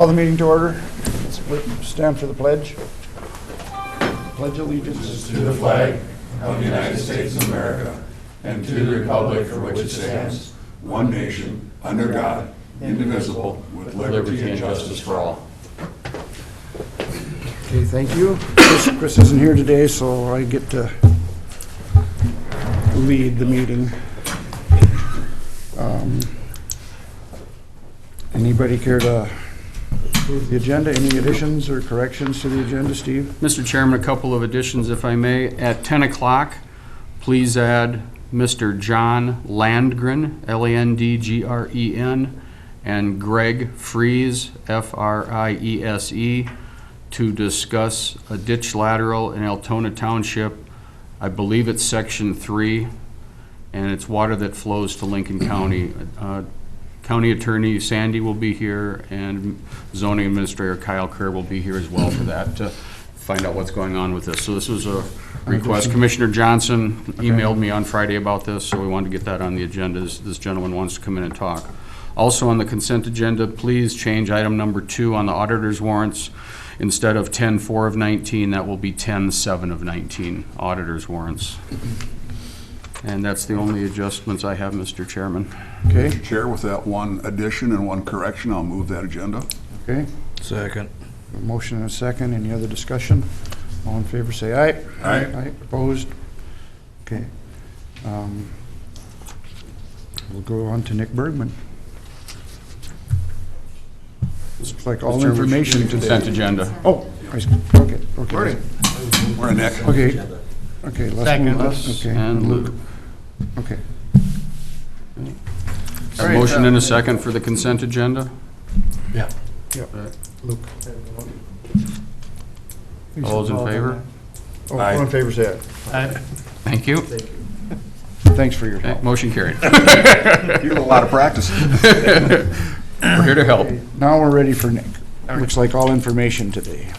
Call the meeting to order. Stand for the pledge. Pledge allegiance to the flag of the United States of America and to the republic for which it stands, one nation, under God, indivisible, with liberty and justice for all. Okay, thank you. Chris isn't here today, so I get to lead the meeting. Anybody care to approve the agenda? Any additions or corrections to the agenda, Steve? Mr. Chairman, a couple of additions, if I may. At 10 o'clock, please add Mr. John Landgren, Landgren, and Greg Fries, Friese, to discuss a ditch lateral in Altona Township. I believe it's Section 3, and it's water that flows to Lincoln County. County Attorney Sandy will be here, and Zoning Administrator Kyle Kerr will be here as well for that, to find out what's going on with this. So this was a request. Commissioner Johnson emailed me on Friday about this, so we wanted to get that on the agenda. This gentleman wants to come in and talk. Also on the consent agenda, please change item number 2 on the auditor's warrants. Instead of 10-4 of 19, that will be 10-7 of 19 auditor's warrants. And that's the only adjustments I have, Mr. Chairman. Okay. Mr. Chair, with that one addition and one correction, I'll move that agenda. Okay. Second. A motion and a second. Any other discussion? All in favor, say aye. Aye. Aye. Opposed? Okay. We'll go on to Nick Bergman. Looks like all information today. Consent agenda. Oh, okay. Morning, Nick. Okay. Okay. Les. Okay. And Luke. Okay. A motion and a second for the consent agenda? Yeah. Luke. All those in favor? Oh, all in favor, say aye. Thank you. Thanks for your Okay, help. motion carried. You have a lot of practice. We're here to help. Now we're ready for Nick. Looks like all information today.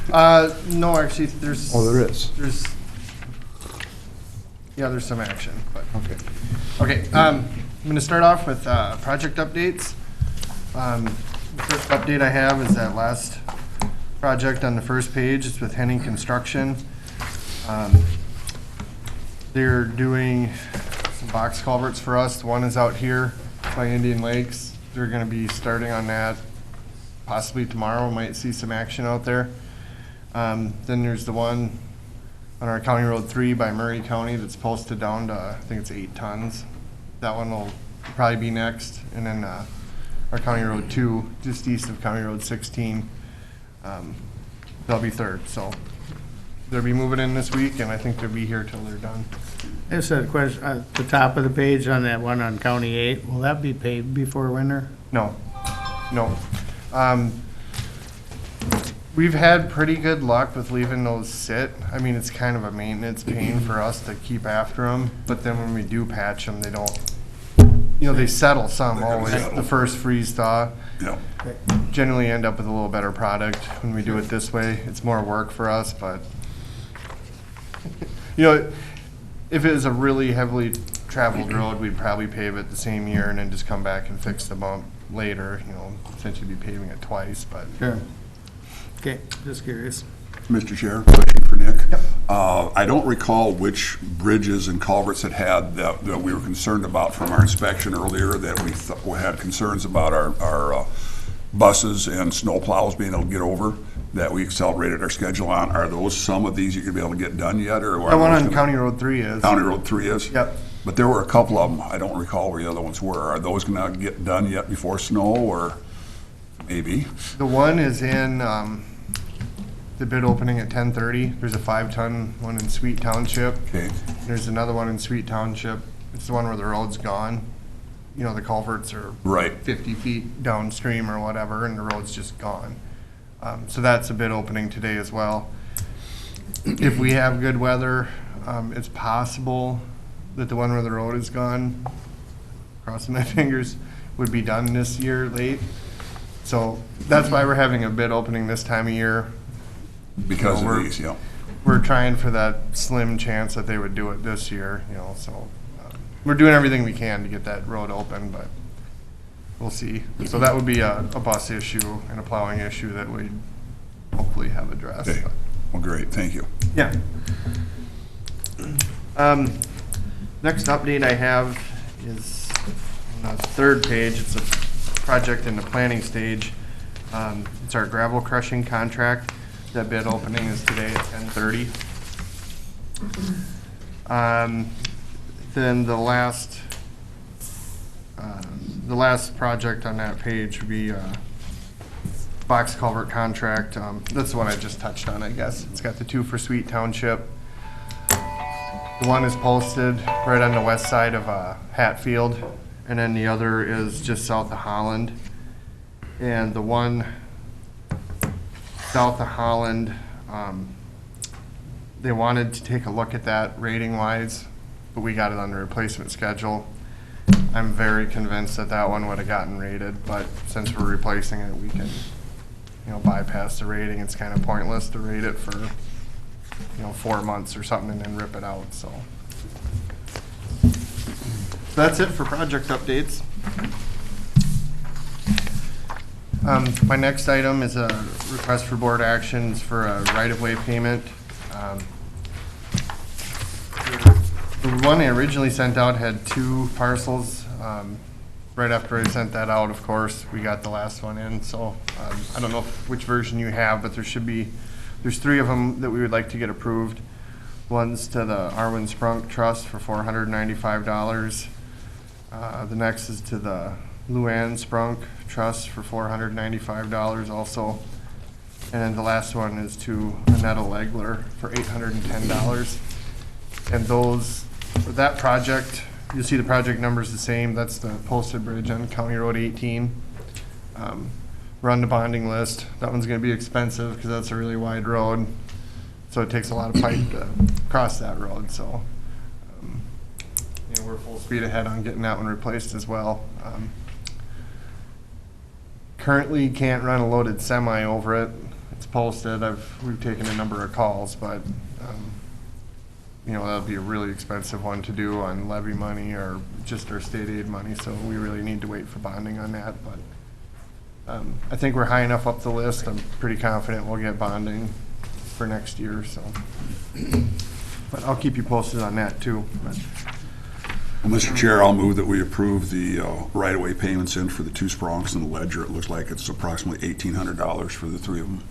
No, actually, there's. Oh, there is. There's some action, but. Okay. Okay, I'm gonna start off with, project updates. The first update I have is that last project on the first page. It's with Henning Construction. They're doing some box culverts for us. One is out here by Indian Lakes. They're gonna be starting on that possibly tomorrow. Might see some action out there. Then there's the one on our County Road 3 by Murray County that's posted down to, I think it's 8 tons. That one will probably be next. And then our County Road 2, just east of County Road 16, they'll be third. So they'll be moving in this week, and I think they'll be here till they're done. I just had a question, at the top of the page on that one on County 8, will that be paid before winter? No. We've had pretty good luck with leaving those sit. I mean, it's kind of a maintenance pain for us to keep after them, but then when we do patch them, they don't, they settle some always. The first freeze thaw. Yeah. Generally end up with a little better product when we do it this way. It's more work for us, but, if it was a really heavily traveled road, we'd probably pave it the same year and then just come back and fix the bump later, essentially be paving it twice, but. Sure. Okay, just curious. Mr. Chair, question for Nick. I don't recall which bridges and culverts it had that we were concerned about from our inspection earlier, that we had concerns about our buses and snow plows being able to get over, that we accelerated our schedule on. Are those some of these you're going to be able to get done yet? Or The one on County Road 3 is. County Road 3 is? Yep. But there were a couple of them. I don't recall where the other ones were. Are those going to get done yet before snow, or maybe? The one is in the bid opening at 10:30. There's a 5-ton one in Sweet Township. Okay. There's another one in Sweet Township. It's the one where the road's gone. The culverts are Right. 50 feet downstream or whatever, and the road's just gone. So that's a bid opening today as well. If we have good weather, it's possible that the one where the road is gone, crossing my fingers, would be done this year late. So that's why we're having a bid opening this time of year. Because of these, yeah. We're trying for that slim chance that they would do it this year, so we're doing everything we can to get that road open, but we'll see. So that would be a bus issue and a plowing issue that we'd hopefully have addressed. Okay, well, great, thank you. Yeah. Next update I have is on the third page. It's a project in the planning stage. It's our gravel crushing contract. That bid opening is today at 10:30. Then the last project on that page would be box culvert contract. That's the one I just touched on, I guess. It's got the two for Sweet Township. The one is posted right on the west side of Hatfield, and then the other is just south of Holland. And the one south of Holland, they wanted to take a look at that rating-wise, but we got it on the replacement schedule. I'm very convinced that that one would have gotten rated, but since we're replacing it, we can, bypass the rating. It's kind of pointless to rate it for 4 months or something and then rip it out, so. That's it for project updates. My next item is a request for board actions for a right-of-way payment. The one I originally sent out had 2 parcels. Right after I sent that out, of course, we got the last one in, so I don't know which version you have, but there's 3 of them that we would like to get approved. One's to the Arwin Sprunk Trust for $495. The next is to the Luann Sprunk Trust for $495 also. And then the last one is to Annetta Legler for $810. And that project, you'll see the project number is the same. That's the posted bridge on County Road 18. We're on the bonding list. That one's gonna be expensive because that's a really wide road. So it takes a lot of pipe to cross that road, so. We're full speed ahead on getting that one replaced as well. Currently can't run a loaded semi over it. It's posted. We've taken a number of calls, but that'll be a really expensive one to do on levy money or just our state aid money, so we really need to wait for bonding on that. But I think we're high enough up the list. I'm pretty confident we'll get bonding for next year, so. But I'll keep you posted on that too. But. Well, Mr. Chair, I'll move that we approve the right-of-way payments in for the 2 Spronks and the Ledger. It looks like it's approximately $1,800 for the 3 of them.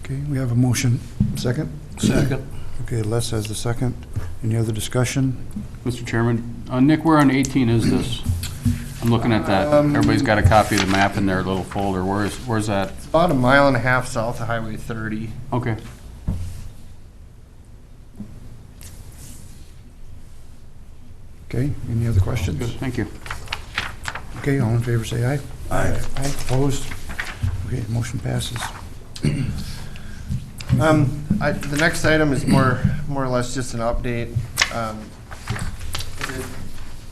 Okay, we have a motion. Second? Second. Okay, Les has the second. Any other discussion? Mr. Chairman, Nick, where on 18 is this? I'm looking at that. Everybody's got a copy of the map in their little folder. Where's that? It's about 1.5 miles south of Highway 30. Okay. Okay, any other questions? Good, thank you. Okay, all in favor say aye. Aye. Aye, opposed? Okay, motion passes. The next item is more or less just an update.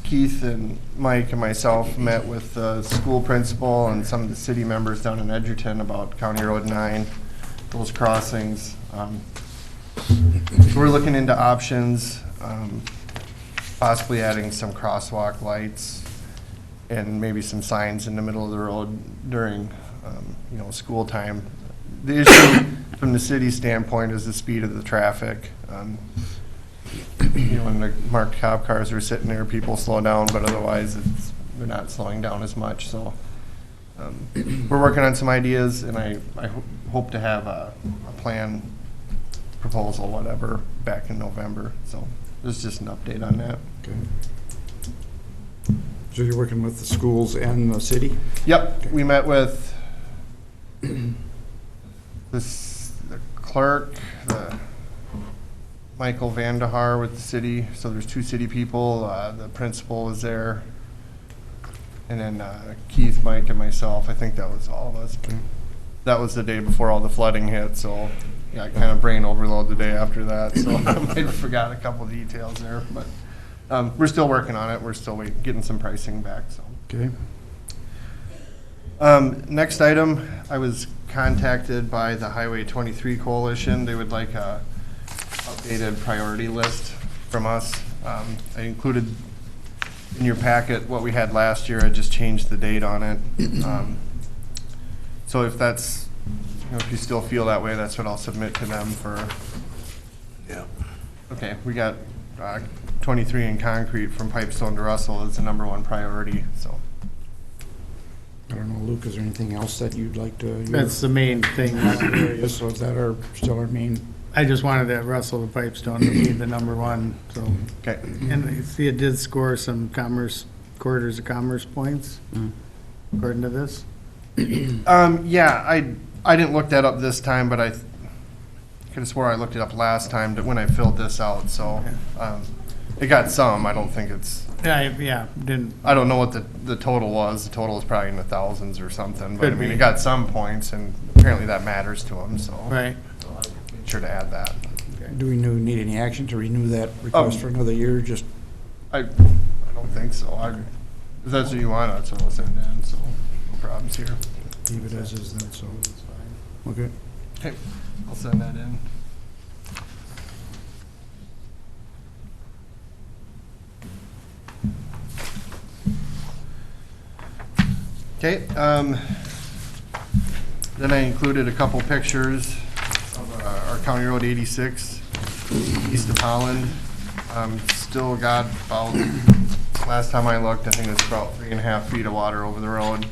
Keith and Mike and myself met with the school principal and some of the city members down in Edgerton about County Road 9, those crossings. We're looking into options, possibly adding some crosswalk lights and maybe some signs in the middle of the road during, school time. The issue from the city standpoint is the speed of the traffic. When the marked cop cars are sitting there, people slow down, but otherwise they're not slowing down as much. So we're working on some ideas, and I hope to have a plan, proposal, whatever, back in November. So this is just an update on that. Okay. So you're working with the schools and the city? Yep, we met with the clerk, Michael Vandehar with the city, so there's 2 city people, the principal was there, and then Keith, Mike, and myself. I think that was all of us. That was the day before all the flooding hit, so yeah, I kind of brain overload the day after that, so I might have forgot a couple details there, but we're still working on it. We're still getting some pricing back, so. Okay. Next item, I was contacted by the Highway 23 Coalition. They would like a updated priority list from us. I included in your packet, what we had last year, I just changed the date on it. So if that's, if you still feel that way, that's what I'll submit to them for. Yeah. Okay, we got 23 in concrete from Pipestone to Russell is the #1 priority, so. I don't know, Luke, is there anything else that you'd like to? That's the main thing. So is that still our main? I just wanted that Russell to Pipestone to be the #1, so. Okay. And I see it did score some quarters of commerce points, according to this. Yeah, I didn't look that up this time, but I could have swore I looked it up last time when I filled this out, so. It got some, I don't think it's, Yeah, didn't, I don't know what the total was. The total is probably in the thousands or something, but I Could mean, be. it got some points, and apparently that matters to them, so. right. Make sure to add that. Do we need any action to renew that request for another year? Just, I don't think so. If that's what you want, that's what I'll send in, so no problems here. leave it as is then, so. Okay. Okay, I'll send that in. Okay, then I included a couple pictures of our County Road 86 east of Holland. Still got about, last time I looked, I think it's about 3.5 feet of water over the road.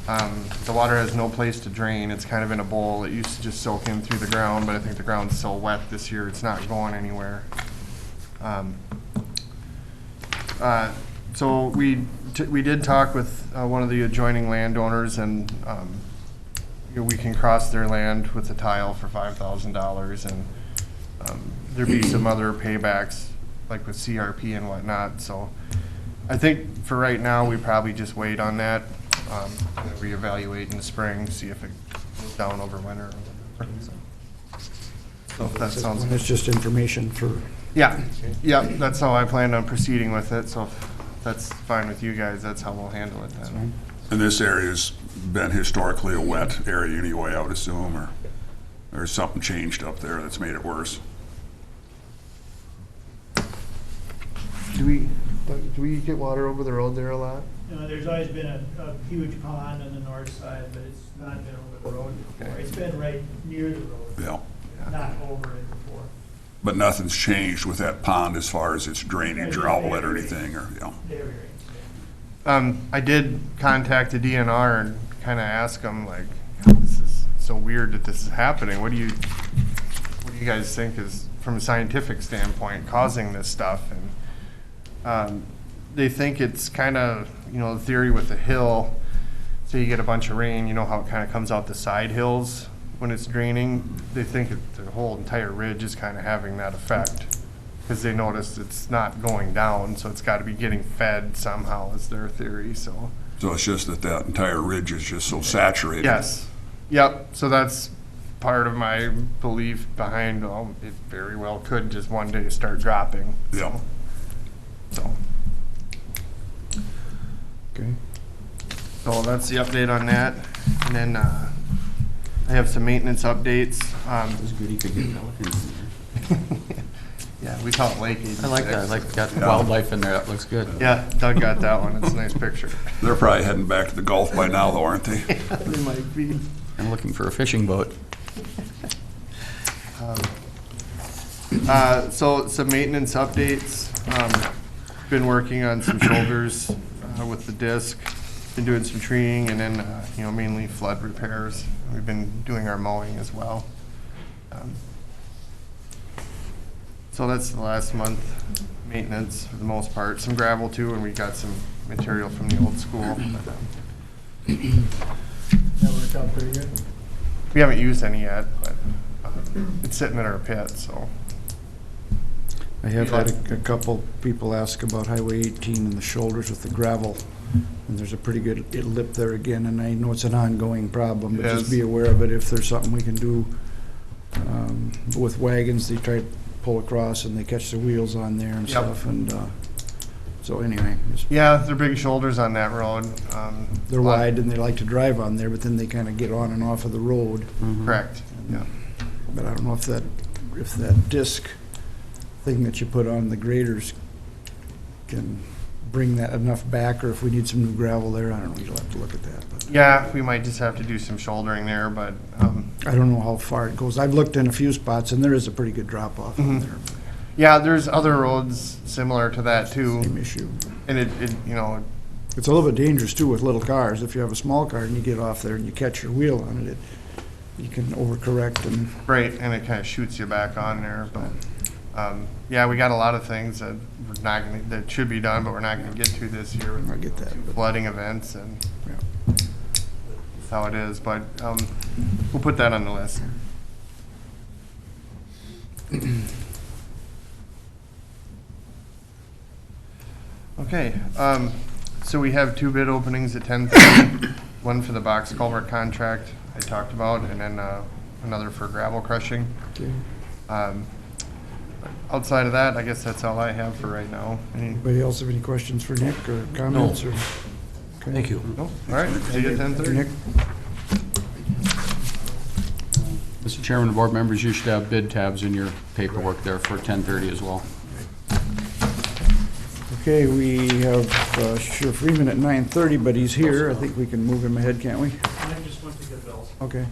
The water has no place to drain. It's kind of in a bowl. It used to just soak in through the ground, but I think the ground's so wet this year, it's not going anywhere. So we did talk with one of the adjoining landowners, and we can cross their land with a tile for $5,000, and there'd be some other paybacks, like with CRP and whatnot. So I think for right now, we probably just wait on that, and reevaluate in the spring, see if it goes down over winter. So if that sounds It's just information for, yeah, that's how I planned on proceeding with it, so if that's fine with you guys, that's how we'll handle it then. And this area's been historically a wet area anyway, I would assume, or there's something changed up there that's made it worse. Do we get water over the road there a lot? You know, there's always been a huge pond on the north side, but it's not been over the road before. It's been right near the road, Yeah. not over it before. But nothing's changed with that pond as far as its drainage or outlet or anything, or, Very, very. I did contact the DNR and kind of ask them, like, this is so weird that this is happening. What do you guys think is, from a scientific standpoint, causing this stuff? And they think it's kind of, the theory with the hill, say you get a bunch of rain, you know how it kind of comes out the side hills when it's draining? They think the whole entire ridge is kind of having that effect, because they noticed it's not going down, so it's got to be getting fed somehow, is their theory, so. so it's just that entire ridge is just so saturated. Yes, yep, so that's part of my belief behind, it very well could just one day start dropping. Yeah. So, okay. so that's the update on that. And then I have some maintenance updates. It's good you could get pelicans in there. Yeah, we call it Lake 86. I like that. I like got wildlife in there. That looks good. Yeah, Doug got that one. It's a nice picture. They're probably heading back to the Gulf by now, though, aren't they? They might be. I'm looking for a fishing boat. So some maintenance updates. Been working on some shoulders with the disc. Been doing some treeing and then, mainly flood repairs. We've been doing our mowing as well. So that's the last month maintenance for the most part. Some gravel too, and we got some material from the old school. That worked out pretty good. We haven't used any yet, but it's sitting in our pit, so. I have had a couple people ask about Highway 18 and the shoulders with the gravel, and there's a pretty good lip there again, and I know it's an ongoing problem, but It just is. be aware of it if there's something we can do. With wagons, they try to pull across and they catch the wheels on there and Yep. stuff, and so anyway, Yeah, they're big shoulders on that road. they're wide and they like to drive on there, but then they kind of get on and off of the road. Correct, yeah. But I don't know if that disc thing that you put on the graders can bring that enough back, or if we need some new gravel there, I don't know, you'll have to look at that, but Yeah, we might just have to do some shouldering there, but, I don't know how far it goes. I've looked in a few spots, and there is a pretty good drop-off on there, yeah, there's other roads similar to that too. same issue. And it, you know, It's a little bit dangerous too with little cars. If you have a small car and you get off there and you catch your wheel on it, you can overcorrect and, right, and it kind of shoots you back on there, but, yeah, we got a lot of things that we're not gonna, that should be done, but we're not gonna get to this year with I get that, but, flooding events, and yeah. that's how it is, but, we'll put that on the list. Okay, so we have 2 bid openings at 10:30, one for the box culvert contract I talked about, and then, another for gravel crushing. Okay. Outside of that, I guess that's all I have for right now. Anybody else have any questions for Nick or comments or? Thank you. All right, see you at 10:30. Nick? Mr. Chairman and board members, you should have bid tabs in your paperwork there for 10:30 as well. Okay, we have Sheriff Freeman at 9:30, but he's here. I think we can move him ahead, can't we? I just went to get bills. Okay.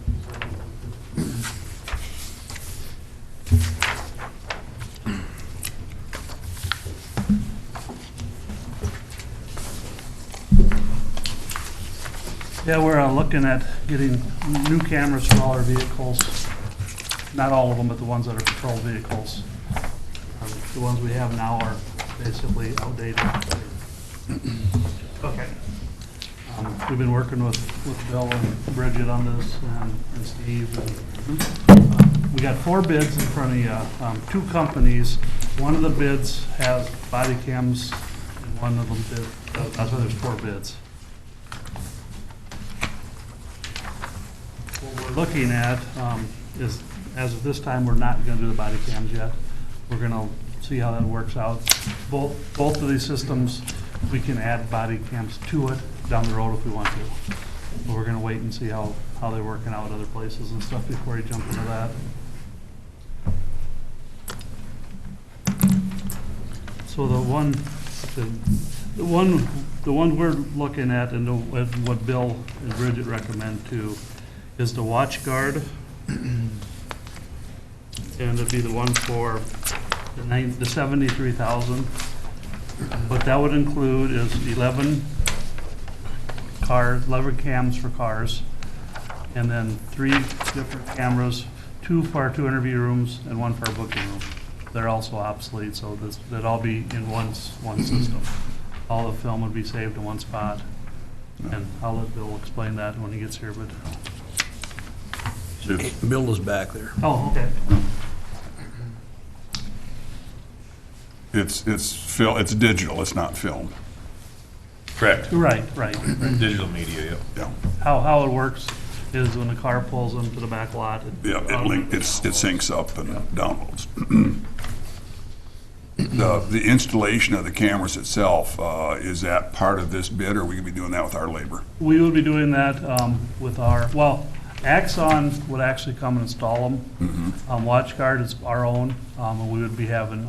Yeah, we're looking at getting new cameras for all our vehicles. Not all of them, but the ones that are patrol vehicles. The ones we have now are basically outdated. Okay. We've been working with Bill and Bridget on this, and Steve. We got 4 bids in front of you, 2 companies. One of the bids has body cams, and one of them bid, that's why there's 4 bids. What we're looking at is, as of this time, we're not going to do the body cams yet. We're going to see how that works out. Both of these systems, we can add body cams to it down the road if we want to. But we're going to wait and see how they're working out at other places and stuff before you jump into that. So the one we're looking at, and what Bill and Bridget recommend too, is the watch guard. And it'd be the one for the 73,000. But that would include is 11 cams for cars, and then 3 different cameras, 2 for our 2 interview rooms and 1 for our booking room. They're also obsolete, so that'd all be in one system. All the film would be saved in one spot. And I'll let Bill explain that when he gets here, but. Bill is back there. Oh, okay. It's digital, it's not film. Correct. Right. Digital media, Yeah, How it works is when the car pulls into the back lot. yeah, it syncs up and downloads. The installation of the cameras itself, is that part of this bid, or we could be doing that with our labor? We would be doing that with Axon would actually come and install them. WatchGuard is our own, and we would be having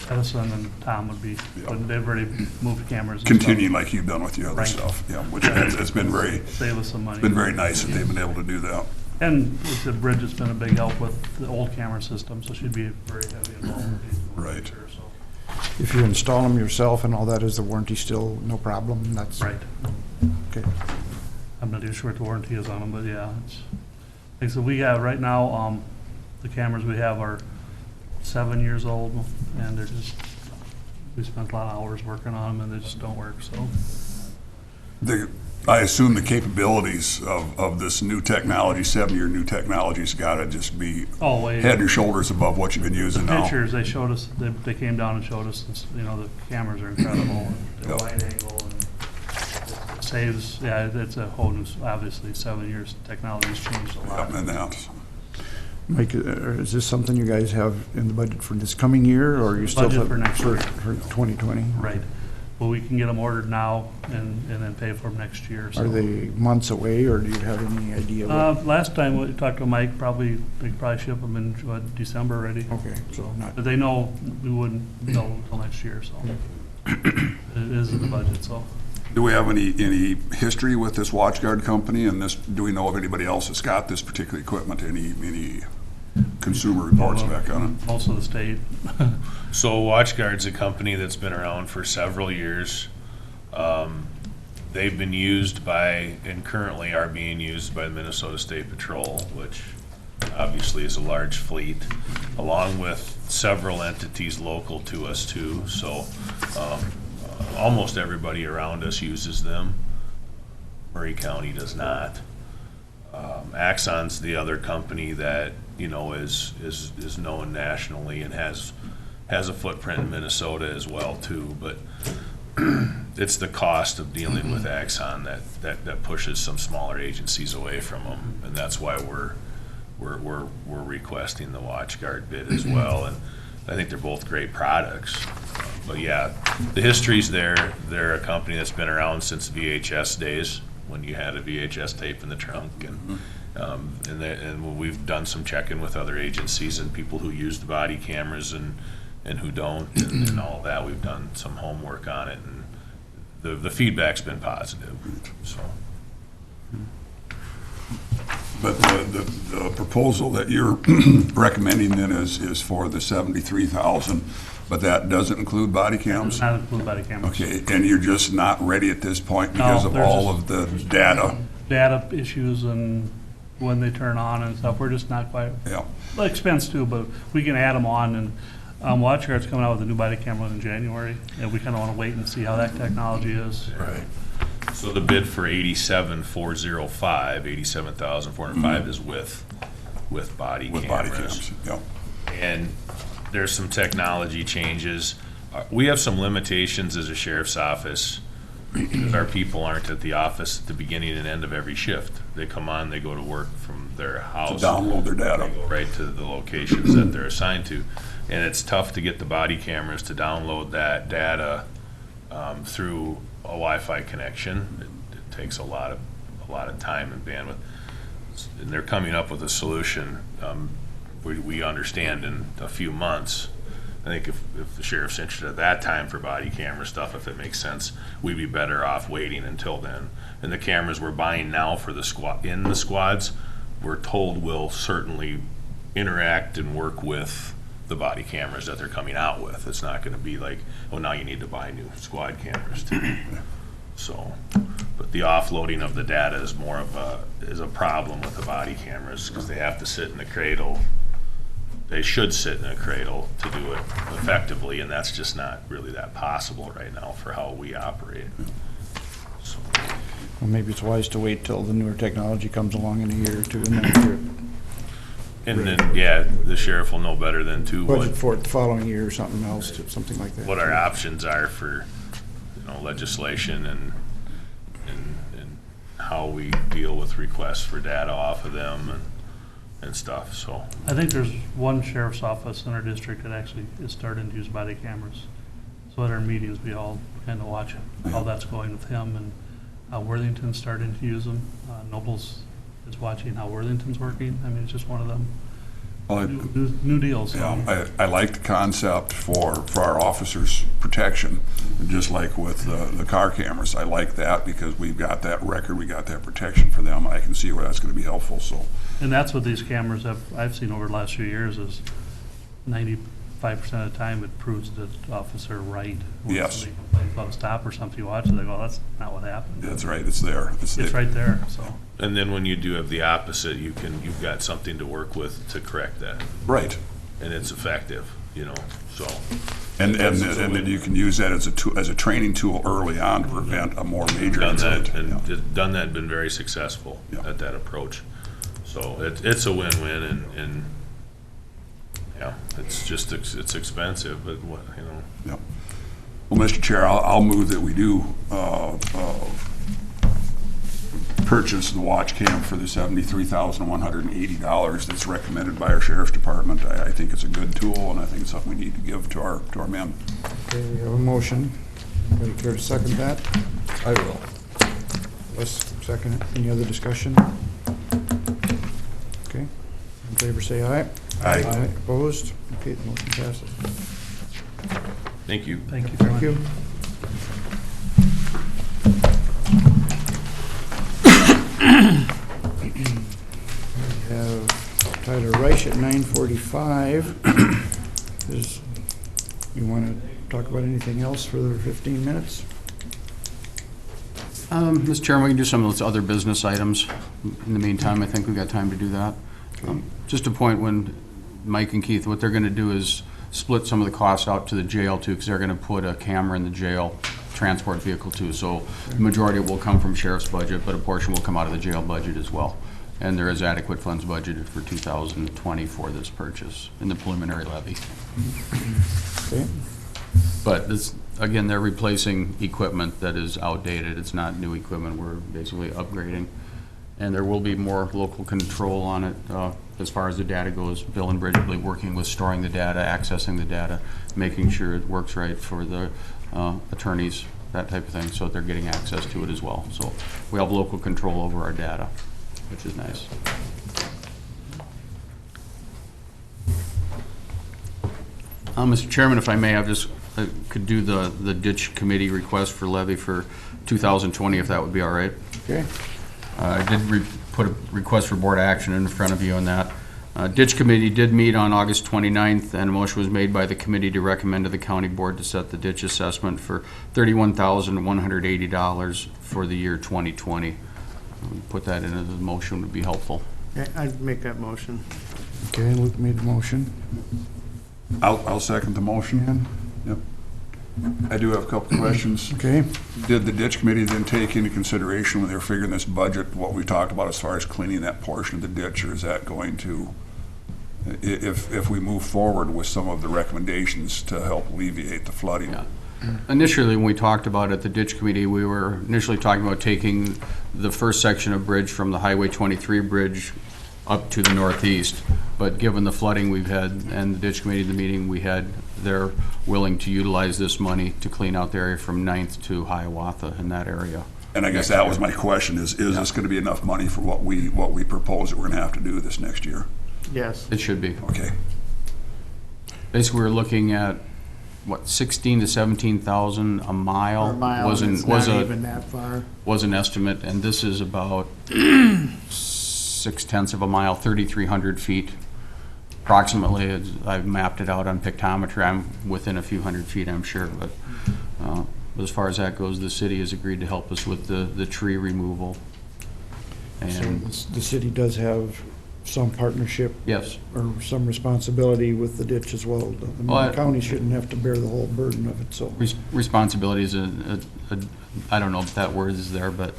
Edison and Tom would be, they've already moved cameras. Continue like you've done with the other Right. stuff, yeah, which it's been very, Save us some money. been very nice that they've been able to do that. And with the bridge, it's been a big help with the old camera system, so she'd be very heavy involved. Right. So. If you install them yourself and all that, is the warranty still no problem? That's Right. okay. I'm not even sure what the warranty is on them, but yeah, it's, like I said, we have, right now, the cameras we have are 7 years old, and they're just, we spent a lot of hours working on them, and they just don't work, so. I assume the capabilities of this new technology, 7-year new technology's gotta just be Oh, wait. head and shoulders above what you've been using The now. pictures, they showed us, they came down and showed us, the cameras are incredible, and they're Yep. wide angle, and it saves, yeah, it's a whole new, obviously, 7 years, technology's changed a lot. Yeah, and that. Mike, is this something you guys have in the budget for this coming year, or are you still? Budget for next year. For 2020? Right. Well, we can get them ordered now and then pay for them next year, so. Are they months away, or do you have any idea? Last time we talked to Mike, they could probably ship them in, December already. Okay, so not, But they know we wouldn't know until next year, so. It is in the budget, so. Do we have any history with this WatchGuard company, and this, do we know of anybody else that's got this particular equipment? Any consumer reports back on it? Most of the state. So WatchGuard's a company that's been around for several years. They've been used by, and currently are being used by the Minnesota State Patrol, which obviously is a large fleet, along with several entities local to us too. So almost everybody around us uses them. Murray County does not. Axon's the other company that, you know, is known nationally and has a footprint in Minnesota as well too, but it's the cost of dealing with Axon that pushes some smaller agencies away from them, and that's why we're requesting the WatchGuard bid as well. And I think they're both great products. But yeah, the history's there. They're a company that's been around since VHS days, when you had a VHS tape in the trunk, and we've done some checking with other agencies and people who use the body cameras and who don't, and all that. We've done some homework on it, and the feedback's been positive. So, But the proposal that you're recommending then is for the 73,000, but that doesn't include body Does cams? not include body cameras. Okay, and you're just not ready at this point No, because of there's all just- of the data? Data issues and when they turn on and stuff, we're just not quite, Yeah, well, expense too, but we can add them on. And WatchGuard's coming out with a new body camera in January, and we kind of want to wait and see how that technology is. right. So the bid for 87,405 is with body with cameras. body cams, yeah. And there's some technology changes. We have some limitations as a sheriff's office, because our people aren't at the office at the beginning and end of every shift. They come on, they go to work from their To house. download their They data. go right to the locations that they're assigned to. And it's tough to get the body cameras to download that data through a Wi-Fi connection. It takes a lot of time and bandwidth. And they're coming up with a solution, we understand, in a few months. I think if the sheriff's interested at that time for body camera stuff, if it makes sense, we'd be better off waiting until then. And the cameras we're buying now for the squads, we're told will certainly interact and work with the body cameras that they're coming out with. It's not gonna be like, oh, now you need to buy new squad cameras too. So, but the offloading of the data is more of a problem with the body cameras, because they have to sit in a cradle. They should sit in a cradle to do it effectively, and that's just not really that possible right now for how we operate. So, Well, maybe it's wise to wait till the newer technology comes along in a year or two, and then you're and then, yeah, the sheriff will know better than too budget for it the following year or something else, something like that. what our options are for, legislation and how we deal with requests for data off of them and stuff, so. I think there's one sheriff's office in our district that actually is starting to use body cameras. So at our meetings, we all kind of watch how that's going with him, and Worthington's starting to use them. Nobles is watching how Worthington's working. I mean, it's just one of them Well, new deals. yeah, I like the concept for our officers' protection, just like with the car cameras. I like that because we've got that record, we got that protection for them. I can see where that's gonna be helpful, so. And that's what these cameras I've seen over the last few years is 95% of the time it proves the officer right. When Yes. somebody complains about a stop or something, you watch it, they go, that's not what happened. That's right, it's there. It's right there, so. And then when you do have the opposite, you've got something to work with to correct that, Right. and it's effective, so. And then you can use that as a training tool early on to prevent a more major Done incident. that, and Yeah. done that, and been very successful Yeah. at that approach. So it's a win-win, and yeah, it's just, it's expensive, but what, Yeah. Well, Mr. Chair, I'll move that we do purchase the watch cam for the $73,180 that's recommended by our sheriff's department. I think it's a good tool, and I think it's something we need to give to our men. Okay, we have a motion. Anybody care to second that? I will. Let's second it. Any other discussion? Okay, in favor say aye. Aye. Opposed? Okay, the motion passes. thank you. Thank you very Thank much. you. Tyler Reich at 9:45. You want to talk about anything else for the 15 minutes? Mr. Chairman, we can do some of those other business items. In the meantime, I think we've got time to do that. Just a point when Mike and Keith, what they're going to do is split some of the costs out to the jail too, because they're going to put a camera in the jail transport vehicle too. So the majority will come from sheriff's budget, but a portion will come out of the jail budget as well. And there is adequate funds budgeted for 2020 for this purchase in the preliminary levy. Okay. But this, again, they're replacing equipment that is outdated. It's not new equipment. We're basically upgrading. And there will be more local control on it as far as the data goes. Bill and Bridget will be working with storing the data, accessing the data, making sure it works right for the attorneys, that type of thing, so that they're getting access to it as well. So we have local control over our data, which is nice. Mr. Chairman, if I may, I could do the ditch committee request for levy for 2020, if that would be all right. Okay. I did put a request for board action in front of you on that. Ditch committee did meet on August 29th, and a motion was made by the committee to recommend to the county board to set the ditch assessment for $31,180 for the year 2020. Put that into the motion would be helpful. Okay, I'd make that motion. Okay, Luke made the motion. I'll second the motion. Yep. I do have a couple questions. Okay. Did the ditch committee then take into consideration when they were figuring this budget, what we talked about as far as cleaning that portion of the ditch, or is that going to, if we move forward with some of the recommendations to help alleviate the flooding? Yeah. Initially, when we talked about it at the ditch committee, we were initially talking about taking the first section of bridge from the Highway 23 bridge up to the northeast. But given the flooding we've had and the ditch committee, the meeting we had, they're willing to utilize this money to clean out the area from 9th to Hiawatha in that area. And I guess that was my question, is this going to be enough money for what we propose that we're going to have to do this next year? Yes. It should be. Okay. Basically, we're looking at, what, 16 to 17,000 a mile? Per mile, was it's not even that far. Was an estimate, and this is about 0.6 of a mile, 3,300 feet. Approximately, I've mapped it out on pictometry. I'm within a few hundred feet, I'm sure, but as far as that goes, the city has agreed to help us with the tree removal. So And the city does have some partnership yes, or some responsibility with the ditch as well. The county shouldn't have to bear the whole burden of it, so. responsibility is I don't know if that word is there, but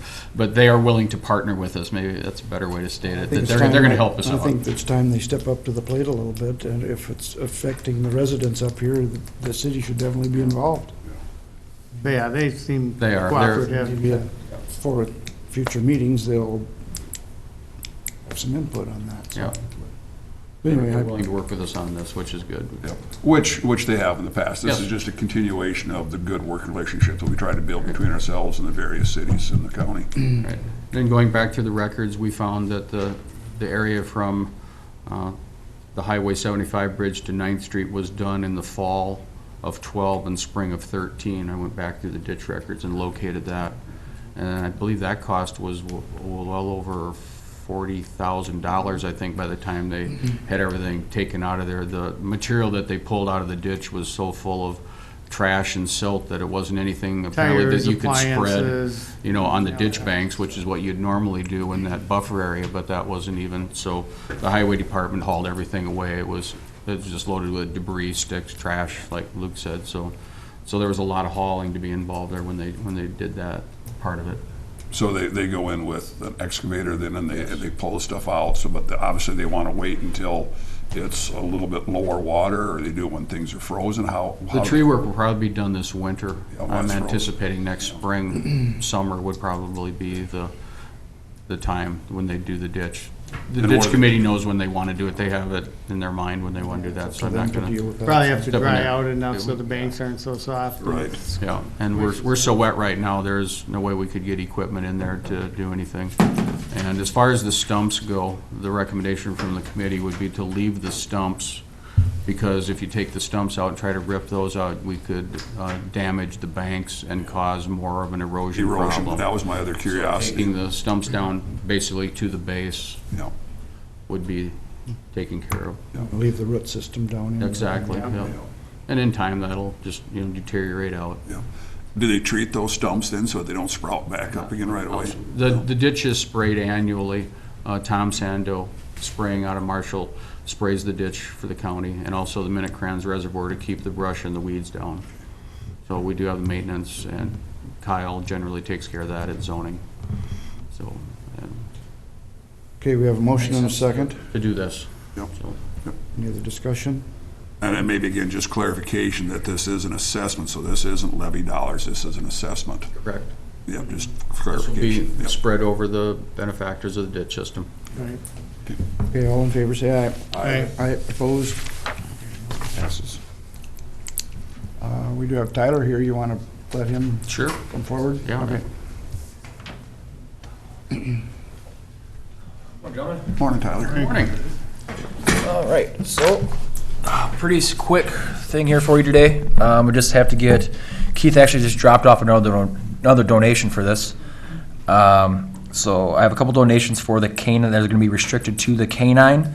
they are willing to partner with us. Maybe that's a better way to state it. That they're going to help us I out. think it's time they step up to the plate a little bit, and if it's affecting the residents up here, the city should definitely be involved. But yeah, they seem They are. cooperative. Maybe for future meetings, they'll have some input on that. So. Yeah. But anyway, They're willing to work with us on this, which is good. Yep. Which they have in the past. This Yes. is just a continuation of the good working relationship that we try to build between ourselves and the various cities in the county. Right. Then going back to the records, we found that the area from the Highway 75 bridge to 9th Street was done in the fall of 12 and spring of 13. I went back through the ditch records and located that. And I believe that cost was well over $40,000, I think, by the time they had everything taken out of there. The material that they pulled out of the ditch was so full of trash and silt that it wasn't anything apparently Tires, that you could spread, appliances. on the ditch banks, which is what you'd normally do in that buffer area, but that wasn't even. So the highway department hauled everything away. It was just loaded with debris, sticks, trash, like Luke said. So there was a lot of hauling to be involved there when they did that part of it. So they go in with an excavator then and they pull the stuff out. So, but obviously they want to wait until it's a little bit lower water, or they do it when things are frozen. How The tree work will probably be done this winter. Yeah, when I'm it's frozen. anticipating next spring, summer would probably be the time when they do the ditch. The And ditch what- committee knows when they want to do it. They have it in their mind when they want to do that, so I'm them not to gonna. deal with that. Probably have to Step in dry there. out enough so the banks aren't so soft. Right. Yeah, and we're so wet right now, there's no way we could get equipment in there to do anything. And as far as the stumps go, the recommendation from the committee would be to leave the stumps, because if you take the stumps out and try to rip those out, we could damage the banks and cause more of an erosion problem. That was my other curiosity. Taking the stumps down basically to the base Yeah. would be taken care of. Leave the root system down. in. Exactly, yeah. And in time, that'll just, deteriorate out. Yeah. Do they treat those stumps then so they don't sprout back up again right away? The ditch is sprayed annually. Tom Sando, spraying out of Marshall, sprays the ditch for the county, and also the Minute Crans Reservoir to keep the brush and the weeds down. So we do have the maintenance, and Kyle generally takes care of that at zoning. So, Okay, we have a motion and a second. to do this. Yep. So, Any other discussion? And then maybe again, just clarification that this is an assessment, so this isn't levy dollars, this is an assessment. correct. Yeah, just This will be clarification. Yep. spread over the benefactors of the ditch system. Okay, all in favor, say aye. Aye. Aye, opposed? Passes. We do have Tyler here. You want to let him Sure. come forward? Yeah. Okay. Morning, Tyler. Morning. All right, so pretty quick thing here for you today. We just have to get, Keith actually just dropped off another donation for this. So I have a couple donations for the canine that are going to be restricted to the canine.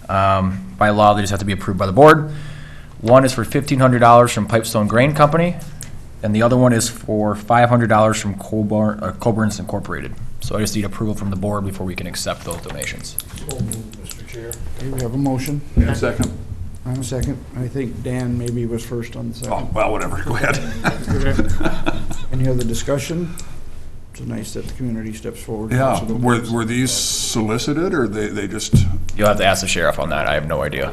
By law, they just have to be approved by the board. One is for $1,500 from Pipestone Grain Company, and the other one is for $500 from Coburn's Incorporated. So I just need approval from the board before we can accept those donations. Okay, we have a motion And a second. and a second. I think Dan maybe was first on the Oh, second. well, whatever, go ahead. Any other discussion? It's nice that the community steps forward. Yeah, So the- were these solicited, or they just? You'll have to ask the sheriff on that. I have no idea.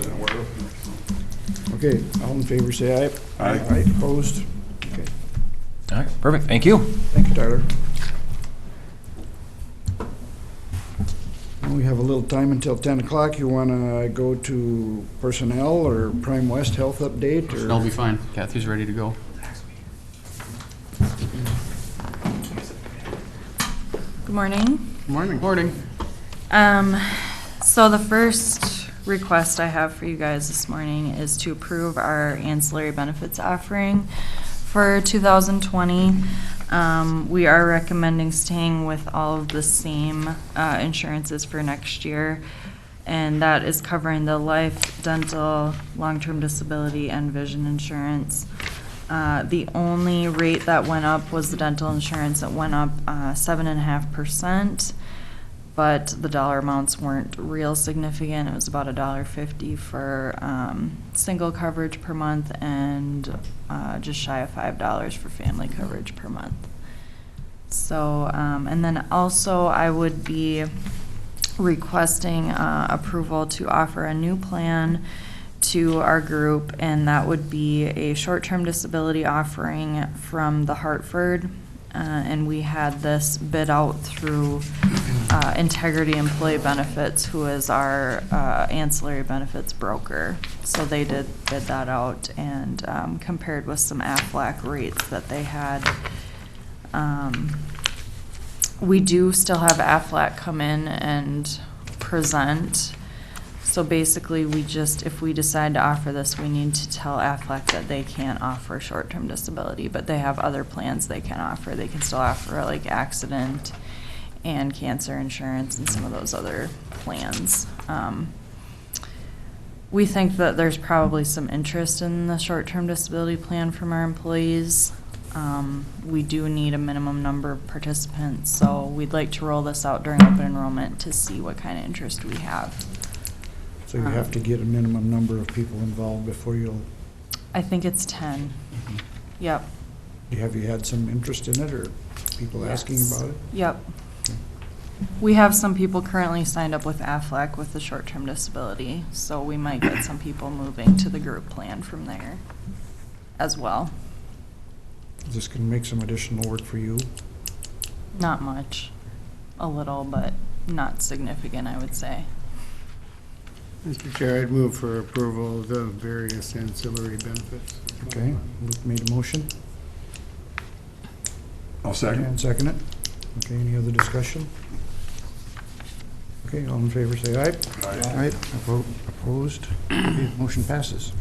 Okay, all in favor, say aye. Aye. Aye, opposed? Okay, All right, perfect. Thank you. thank you, Tyler. We have a little time until 10 o'clock. You want to go to personnel or Prime West Health update? Or I'll be fine. Kathy's ready to go. Good morning. Morning. Morning. So the first request I have for you guys this morning is to approve our ancillary benefits offering for 2020. We are recommending staying with all of the same insurances for next year, and that is covering the life, dental, long-term disability, and vision insurance. The only rate that went up was the dental insurance. It went up 7.5%, but the dollar amounts weren't real significant. It was about $1.50 for single coverage per month and just shy of $5 for family coverage per month. So, and then also I would be requesting approval to offer a new plan to our group, and that would be a short-term disability offering from the Hartford. And we had this bid out through Integrity Employee Benefits, who is our ancillary benefits broker. So they did bid that out and compared with some Aflac rates that they had. We do still have Aflac come in and present. So basically, if we decide to offer this, we need to tell Aflac that they can't offer short-term disability, but they have other plans they can offer. They can still offer like accident and cancer insurance and some of those other plans. We think that there's probably some interest in the short-term disability plan from our employees. We do need a minimum number of participants, so we'd like to roll this out during open enrollment to see what kind of interest we have. So you have to get a minimum number of people involved before you'll, I think it's 10. Yep. have you had some interest in it, or people asking Yes. about it? Yep. We have some people currently signed up with Aflac with the short-term disability, so we might get some people moving to the group plan from there as well. Is this going to make some additional work for you? Not much. A little, but not significant, I would say. Mr. Chair, I'd move for approval of the various ancillary benefits. Okay, Luke made a motion. I'll second. And second it. Okay, any other discussion? Okay, all in favor, say aye. Aye. Opposed? Okay, motion passes.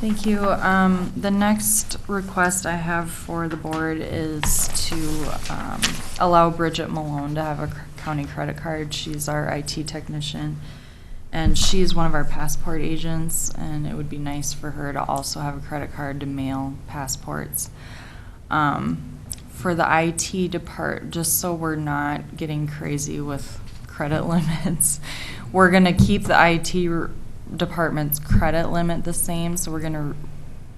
Thank you. The next request I have for the board is to allow Bridget Malone to have a county credit card. She's our IT technician, And she's one of our passport agents, and it would be nice for her to also have a credit card to mail passports. For the IT just so we're not getting crazy with credit limits, we're gonna keep the IT department's credit limit the same, so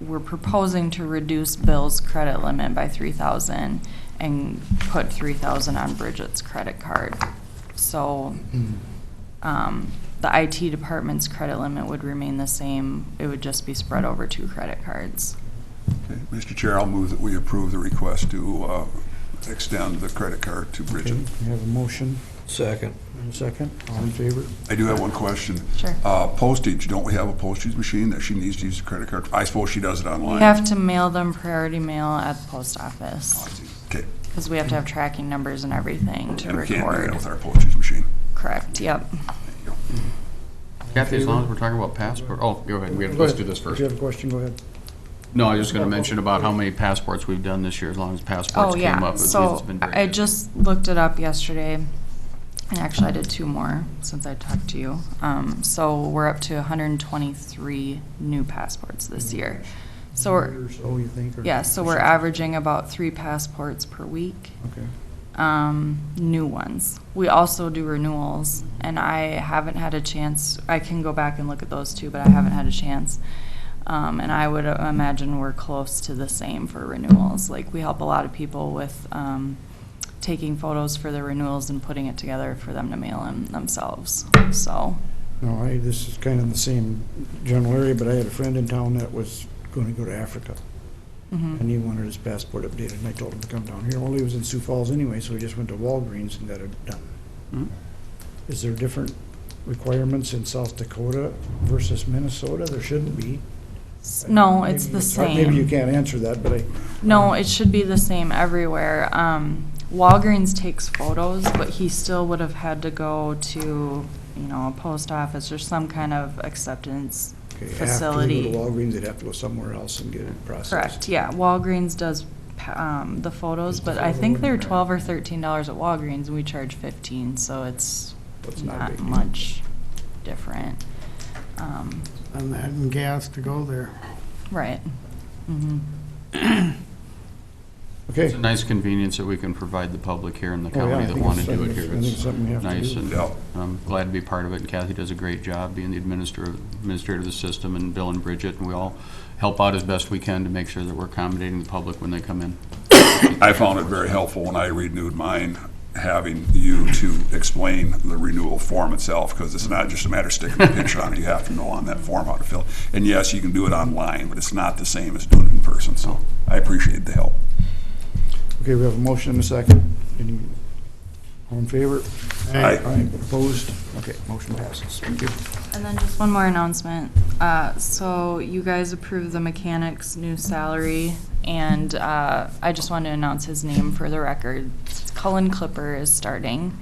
we're proposing to reduce Bill's credit limit by $3,000 and put $3,000 on Bridget's credit card. So, the IT department's credit limit would remain the same. It would just be spread over 2 credit cards. Okay, Mr. Chair, I'll move that we approve the request to extend the credit card to Bridget. Okay, we have a motion Second. and a second. All in favor? I do have one question. Sure. Postage, don't we have a postage machine that she needs to use a credit card? I suppose she does it online. We have to mail them priority mail at the post Oh, I office, see. Okay. because we have to have tracking numbers and everything to And we can't do that record. with our postage machine. Correct, yep. Kathy, as long as we're talking about passport, oh, go ahead, let's do this If first. you have a question, go ahead. No, I was just gonna mention about how many passports we've done this year, as long as passports Oh, came yeah, up. It's so been very I good. just looked it up yesterday, and actually I did 2 more since I talked to you. So we're up to 123 new passports this year. So we're, Or so, you think? or- yeah, so we're averaging about 3 passports per week. Okay. New ones. We also do renewals, and I haven't had a chance, I can go back and look at those too, but I haven't had a chance. And I would imagine we're close to the same for renewals. Like, we help a lot of people with, taking photos for the renewals and putting it together for them to mail in themselves, so. No, this is kind of in the same general area, but I had a friend in town that was going to go to Africa, Mhm. and he wanted his passport updated, and I told him to come down here. Well, he was in Sioux Falls anyway, so he just went to Walgreens and got it done. Mhm. Is there different requirements in South Dakota versus Minnesota? There shouldn't be. No, it's Maybe the hard- Maybe you same. can't answer that, but No, it should be the same everywhere. Walgreens takes photos, but he still would have had to go to, a post office or some kind of acceptance okay, facility. after they go to Walgreens, they'd have to go somewhere else and get it processed. Correct, yeah. Walgreens does the photos, but I think they're $12 or $13 at Walgreens, and we charge 15, so it's It's not a not big deal. much different. And that and gas to go there. Right. Mhm. Okay. It's a nice convenience that we can provide the public here in the Oh, yeah, I county that think want to it's do it something- here. I think it's It's something we have to nice, do. and Yeah. I'm glad to be part of it, and Kathy does a great job being the administrator of the system, and Bill and Bridget, and we all help out as best we can to make sure that we're accommodating the public when they come in. I found it very helpful when I renewed mine, having you to explain the renewal form itself, because it's not just a matter of sticking a picture on it. You have to know on that form how to fill it. And yes, you can do it online, but it's not the same as doing it in person, so I appreciate the help. Okay, we have a motion and a second. All in favor? Aye. Opposed? Okay, motion passes. Thank you. And then just one more announcement. So you guys approved the mechanic's new salary, and I just want to announce his name for the record. Cullen Clipper is starting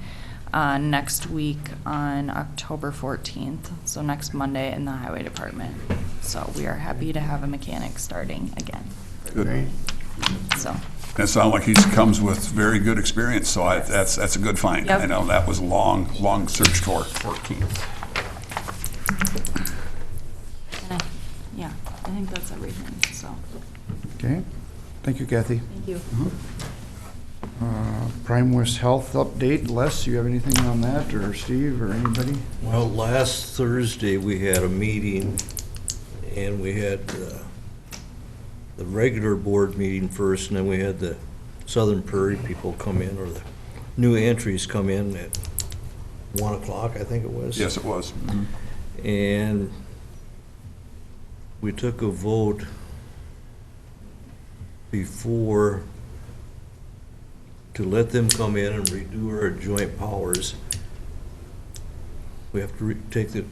next week on October 14th, so next Monday in the highway department. So we are happy to have a mechanic starting again, Good. so. And it sounds like he comes with very good experience, so that's a good find. Yep. I know that was a long search for. 14th. And yeah, I think that's everything, so, Okay, thank you, Kathy. thank you. Prime West Health update. Les, you have anything on that, or Steve, or anybody? Well, last Thursday, we had a meeting, and we had the regular board meeting first, and then we had the Southern Prairie people come in, or the new entries come in at 1 o'clock, I think it was. Yes, it was. And we took a vote before to let them come in and redo our joint powers. We have to take it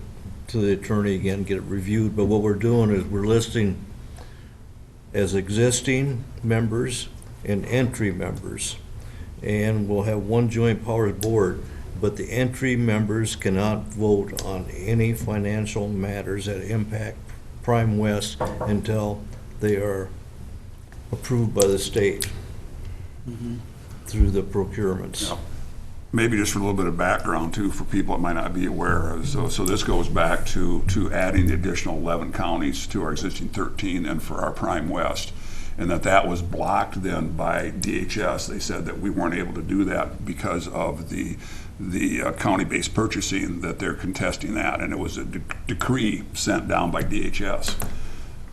to the attorney again, get it reviewed, but what we're doing is we're listing as existing members and entry members. And we'll have one joint powers board, but the entry members cannot vote on any financial matters that impact Prime West until they are approved by the state through the procurements. maybe just for a little bit of background too, for people that might not be aware. So this goes back to adding the additional 11 counties to our existing 13 and for our Prime West. And that was blocked then by DHS. They said that we weren't able to do that because of the county-based purchasing, that they're contesting that. And it was a decree sent down by DHS.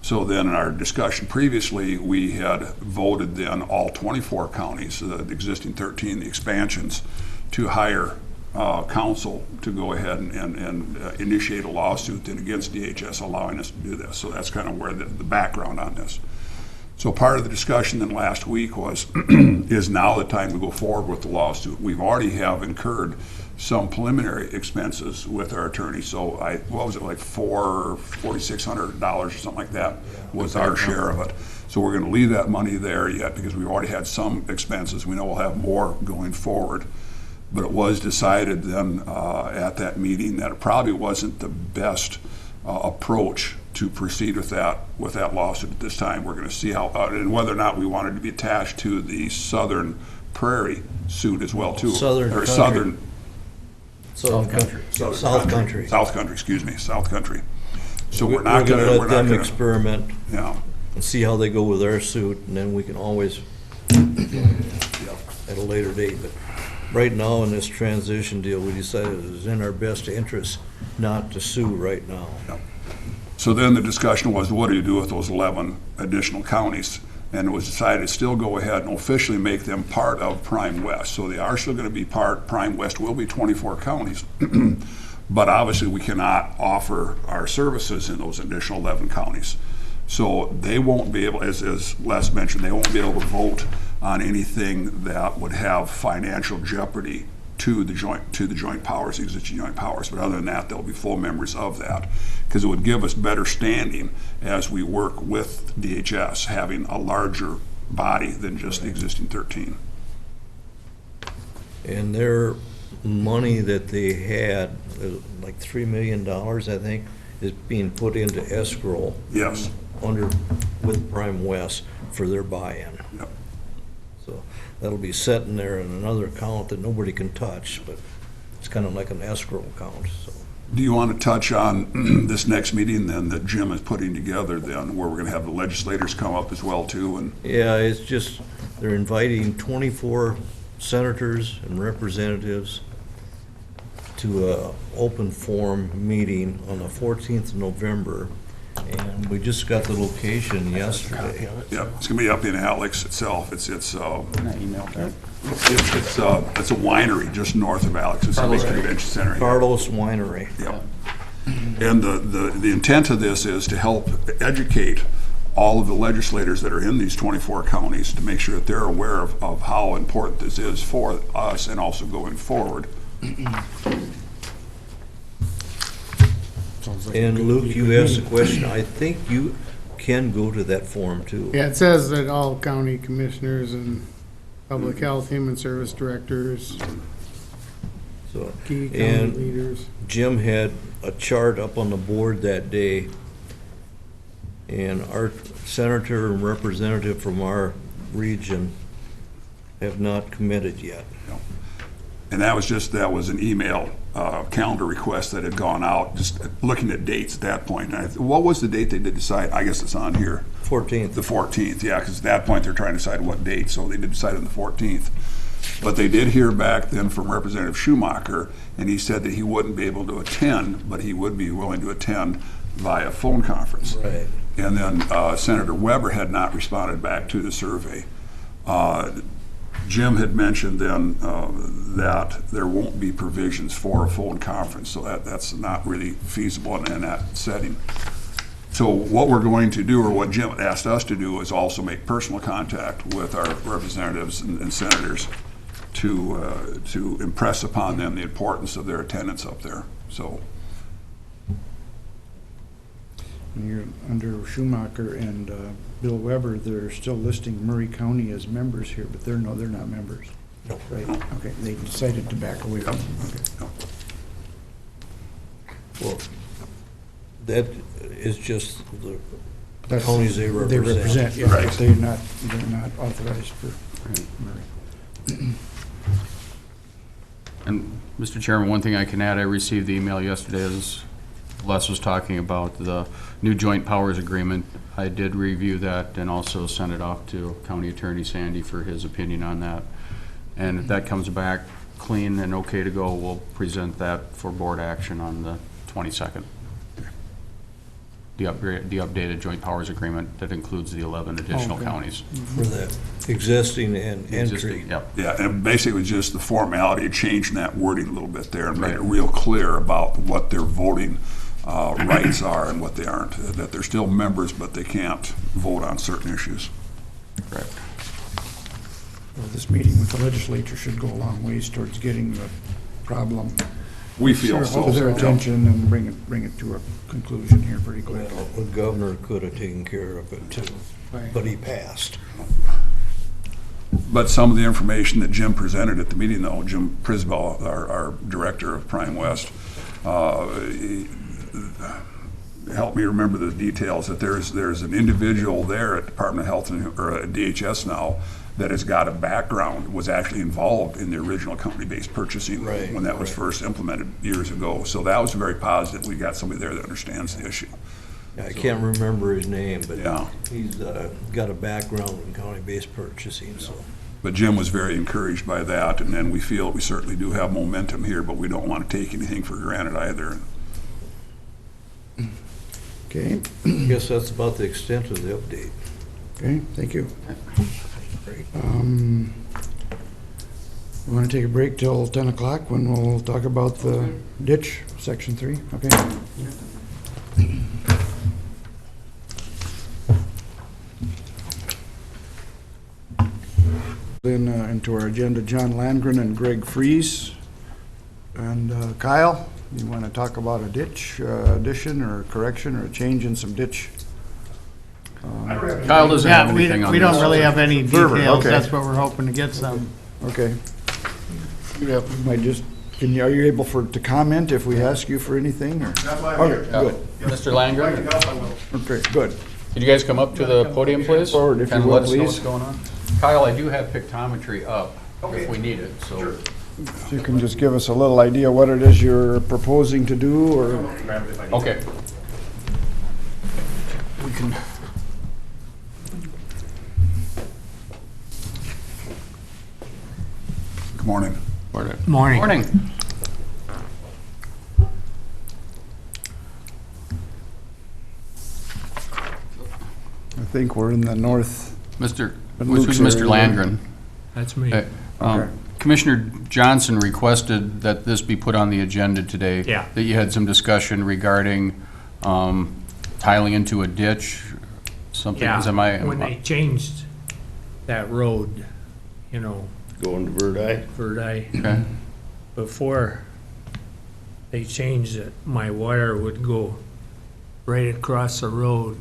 So then in our discussion previously, we had voted then all 24 counties, the existing 13, the expansions, to hire counsel to go ahead and initiate a lawsuit then against DHS, allowing us to do this. So that's kind of where the background on this. So part of the discussion then last week was, is now the time to go forward with the lawsuit? We've already have incurred some preliminary expenses with our attorney. So what was it, like $4,600 or something like that was our share of it. So we're going to leave that money there yet because we've already had some expenses. We know we'll have more going forward. But it was decided then at that meeting that it probably wasn't the best approach to proceed with that lawsuit at this time. We're going to see how, and whether or not we wanted to be attached to the Southern Prairie suit as well too. Southern Country. South Country, excuse me, South Country. So we're we're not going to let them experiment. Yeah. And see how they go with their suit, and then we can always at a later date. But right now in this transition deal, we decided it was in our best interest not to sue right now. Yeah. So then the discussion was, what do you do with those 11 additional counties? And it was decided to still go ahead and officially make them part of Prime West. So they are still going to be Prime West will be 24 counties. But obviously we cannot offer our services in those additional 11 counties. So they won't be able, as Les mentioned, they won't be able to vote on anything that would have financial jeopardy to the joint powers, existing joint powers. But other than that, they'll be full members of that, because it would give us better standing as we work with DHS, having a larger body than just the existing 13. And their money that they had, like $3 million, I think, is being put into escrow. Yes. With Prime West for their buy-in. Yep. So that'll be sitting there in another account that nobody can touch, but it's kind of like an escrow account, so. Do you want to touch on this next meeting then that Jim is putting together then, where we're going to have the legislators come up as well too? And Yeah, it's just, they're inviting 24 senators and representatives to a open forum meeting on the 14th of November. And we just got the location yesterday. yeah, it's going to be up in Alex itself. It's I emailed that. it's a winery just north of Alex. It's a big convention center. Carlos Winery. Yep. And the intent of this is to help educate all of the legislators that are in these 24 counties to make sure that they're aware of how important this is for us and also going forward. And Luke, you asked a question. I think you can go to that forum too. Yeah, it says that all county commissioners and public health, human service directors, So, key county and leaders. Jim had a chart up on the board that day, and our senator and representative from our region have not committed yet. And that was an email calendar request that had gone out, just looking at dates at that point. And what was the date they did decide? I guess it's on here. 14th. The 14th, yeah, because at that point they're trying to decide what date, so they did decide on the 14th. But they did hear back then from Representative Schumacher, and he said that he wouldn't be able to attend, but he would be willing to attend via phone conference. Right. And then Senator Weber had not responded back to the survey. Jim had mentioned then that there won't be provisions for a phone conference, so that's not really feasible in that setting. So what we're going to do, or what Jim asked us to do, is also make personal contact with our representatives and senators to impress upon them the importance of their attendance up there. So. You're under Schumacher and Bill Weber, they're still listing Murray County as members here, but they're not members. No. Right, okay, they decided to back away from it. Okay. Well, that is just the That's- counties they represent. Yeah, Right. but they're not authorized for Murray. And, Mr. Chairman, one thing I can add, I received the email yesterday as Les was talking about the new joint powers agreement. I did review that and also sent it off to County Attorney Sandy for his opinion on that. And if that comes back clean and okay to go, we'll present that for board action on the 22nd. The updated joint powers agreement that includes the 11 additional counties. For the existing and entry. Existing, yep. Yeah, and basically just the formality of changing that wording a little bit there and made it real clear about what their voting rights are and what they aren't. That they're still members, but they can't vote on certain issues. Correct. Well, this meeting with the legislature should go a long ways towards getting the problem We feel so. to their attention and bring it to a conclusion here pretty quick. Well, the governor could have taken care of it too, but he passed. But some of the information that Jim presented at the meeting, though, Jim Prisbell, our director of Prime West, he helped me remember the details, that there's an individual there at Department of Health or at DHS now that has got a background, was actually involved in the original company-based purchasing when that was first implemented years ago. So that was very positive. We got somebody there that understands the issue. I can't remember his name, but Yeah. he's got a background in county-based purchasing, so. But Jim was very encouraged by that, and then we feel we certainly do have momentum here, but we don't want to take anything for granted either. Okay, I guess that's about the extent of the update. okay, thank you. We want to take a break till 10 o'clock when we'll talk about the ditch, section 3, okay? Then into our agenda, John Landgren and Greg Fries. And Kyle, you want to talk about a ditch addition or correction or a change in some ditch? Kyle doesn't have Yeah, we anything on we this. don't really have any Fervor, details. okay. That's what we're hoping to get some. Okay. Yeah, might just, are you able to comment if we ask you for anything, or? Okay, good. Mr. Landgren, Okay, good. could you guys come up to the podium, please? Forward, if you And will, let us know please. what's going on. Kyle, I do have pictometry up if we need it, so. If you can just give us a little idea what it is you're proposing to do, or? Okay. We can. Good morning. Morning. Morning. I think we're in the north. Mr. But Which was Luke's Mr. area. Landgren. That's me. Okay. Okay. Commissioner Johnson requested that this be put on the agenda today. Yeah. That you had some discussion regarding tiling into a ditch, something, is am I? When they changed that road, you know, Going to Verdi? Verdi, Okay. before they changed it, my water would go right across the road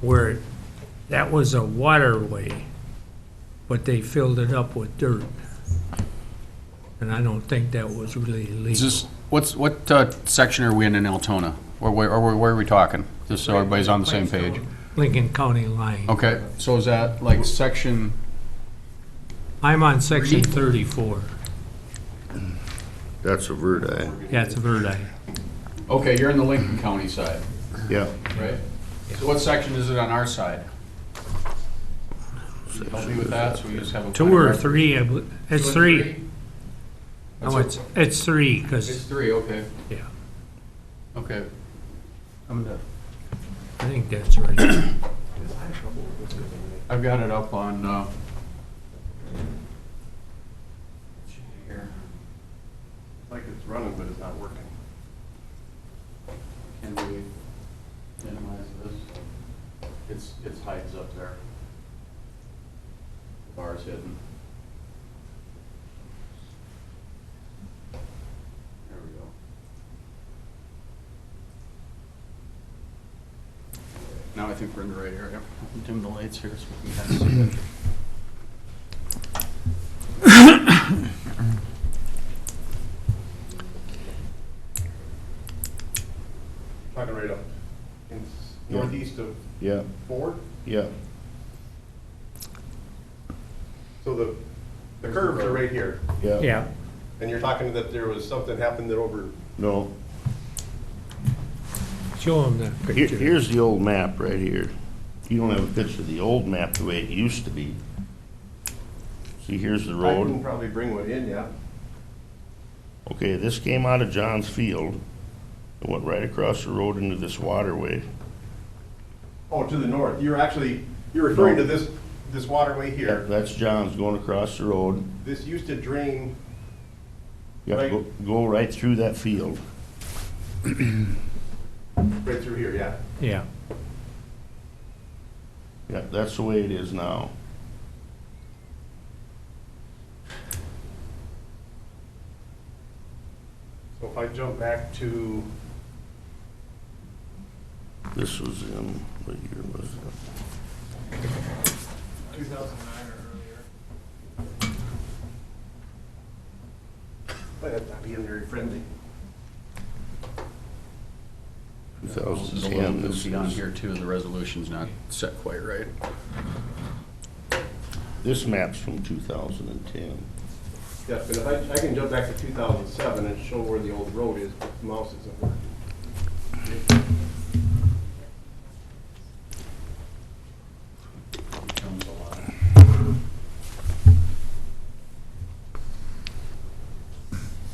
where that was a waterway, but they filled it up with dirt. And I don't think that was really Is legal. this, what section are we in Altona? Or where are we talking? Just so everybody's on the same page. Lincoln County line. Okay, so is that like section, I'm on section 34. That's a Verdi. Yeah, it's Verdi. okay, you're in the Lincoln County side, Yeah. right? So what section is it on our side? Help me with that, so we just have a. 2 or 3, it's 3. No, That's it's 3, It's because, 3, okay, yeah, okay. I'm done. I think that's right. I've got it up on, here. Like it's running, but it's not working. Can we minimize this? It's hides up there. Bar's hidden. There we go. Now I think we're in the right area. I'll dim the lights here so we can kind of see it. Talking right up in northeast of Yeah, Ford. yeah. So The curves are right here, Yeah, and you're talking that there was something happened that over, No, show them that picture. Here's the old map right here. You don't have a picture of the old map the way it used to be. See, here's the I road. can probably bring one in, yeah. Okay, this came out of John's field. It went right across the road into this waterway. Oh, to the north, you're referring to this waterway here. That's John's going across the road. This used to drain, You have to go right through that field. right through here, yeah. Yeah, Yeah, that's the way it is now. So if I jump back to, This was in, what year was it? 2009 or earlier. that's not being very friendly. 2010. This on is- here too, the resolution's not set quite right. This map's from 2010. Yeah, but if I can jump back to 2007 and show where the old road is, but the mouse isn't working.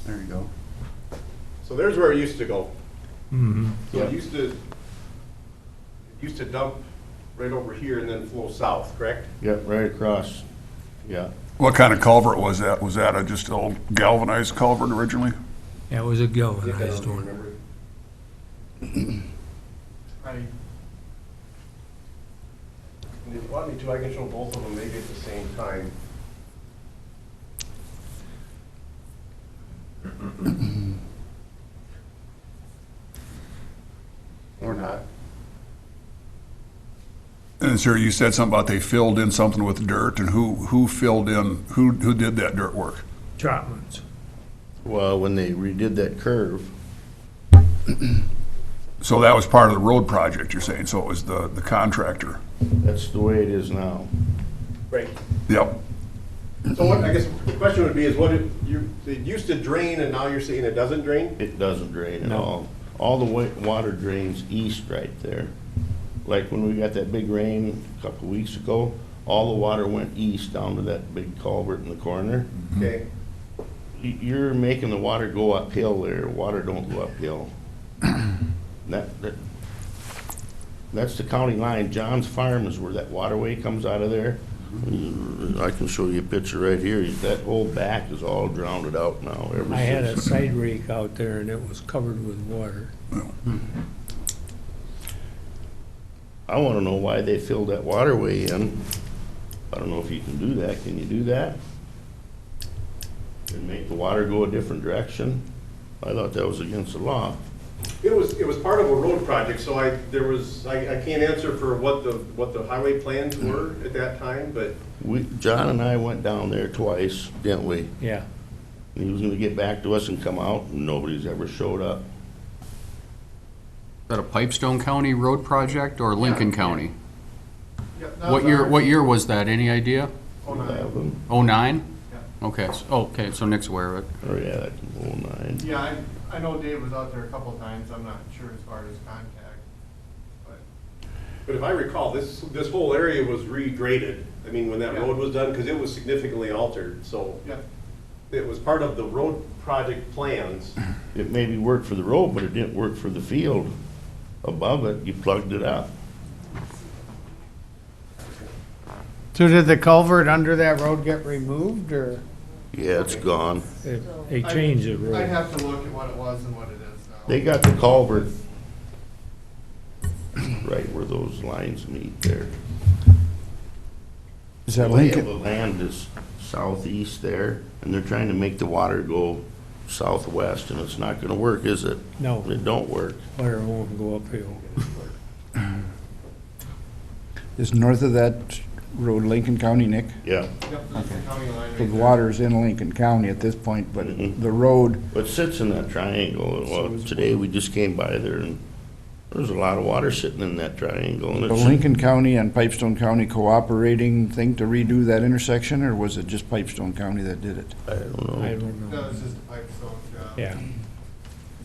There you go. So there's where it used to go. mm-hmm, So it used to dump right over here and then flow south, correct? Yep, right across, yeah. What kind of culvert was that? Was that just an old galvanized culvert originally? that was a Dick, I don't galvanized one. remember. And if you want me to, I can show both of them maybe at the same time. Or not. And sir, you said something about they filled in something with dirt, and who filled in, who did that dirt work? Trotman's. Well, when they redid that curve, So that was part of the road project, you're saying, so it was the contractor? that's the way it is now. Right. Yep. So what, I guess the question would be is what, it used to drain and now you're saying it doesn't drain? It doesn't drain at No. all. All the water drains east right there. Like when we got that big rain a couple of weeks ago, all the water went east down to that big culvert in the corner. Okay. You're making the water go uphill there. Water don't go uphill. That's the county line. John's Farm is where that waterway comes out of there. I can show you a picture right here. That whole back is all drowned out now. Ever I had a since. side rake out there and it was covered with water. I want to know why they filled that waterway in. I don't know if you can do that. Can you do that? And make the water go a different direction? I thought that was against the law. It was part of a road project, so I can't answer for what the highway plans were at that time, but John and I went down there twice, didn't we? Yeah, And he was gonna get back to us and come out, and nobody's ever showed up. Is that a Pipestone County road project or Lincoln County? Yep, that What was year, ours. what year was that? Any idea? Oh, nine. 11, '09? Yeah. Okay, so Nick's aware of it. or yeah, that's 09. Yeah, I know Dave was out there a couple times, I'm not sure as far as contact, but. But if I recall, this whole area was regraded, I mean, when that Yeah. road was done, because it was significantly altered, so Yeah, it was part of the road project plans. It maybe worked for the road, but it didn't work for the field. Above it, you plugged it up. So did the culvert under that road get removed, or? Yeah, it's gone. they changed the I'd road. have to look at what it was and what it is now. They got the culvert right where those lines meet there. Is that The lay of Lincoln? the land is southeast there, and they're trying to make the water go southwest, and it's not gonna work, is it? No, It don't work. water won't go uphill. Is north of that road Lincoln County, Nick? Yeah. Yep, that's the county line The right there. water's in Lincoln County at this point, but Mhm. the road, It sits in that triangle. Well, today we just came by there and There's a lot of water sitting in that triangle. And The it's, Lincoln County and Pipestone County cooperating thing to redo that intersection, or was it just Pipestone County that did it? I don't know. I don't No, know. it's just a Pipestone job. Yeah.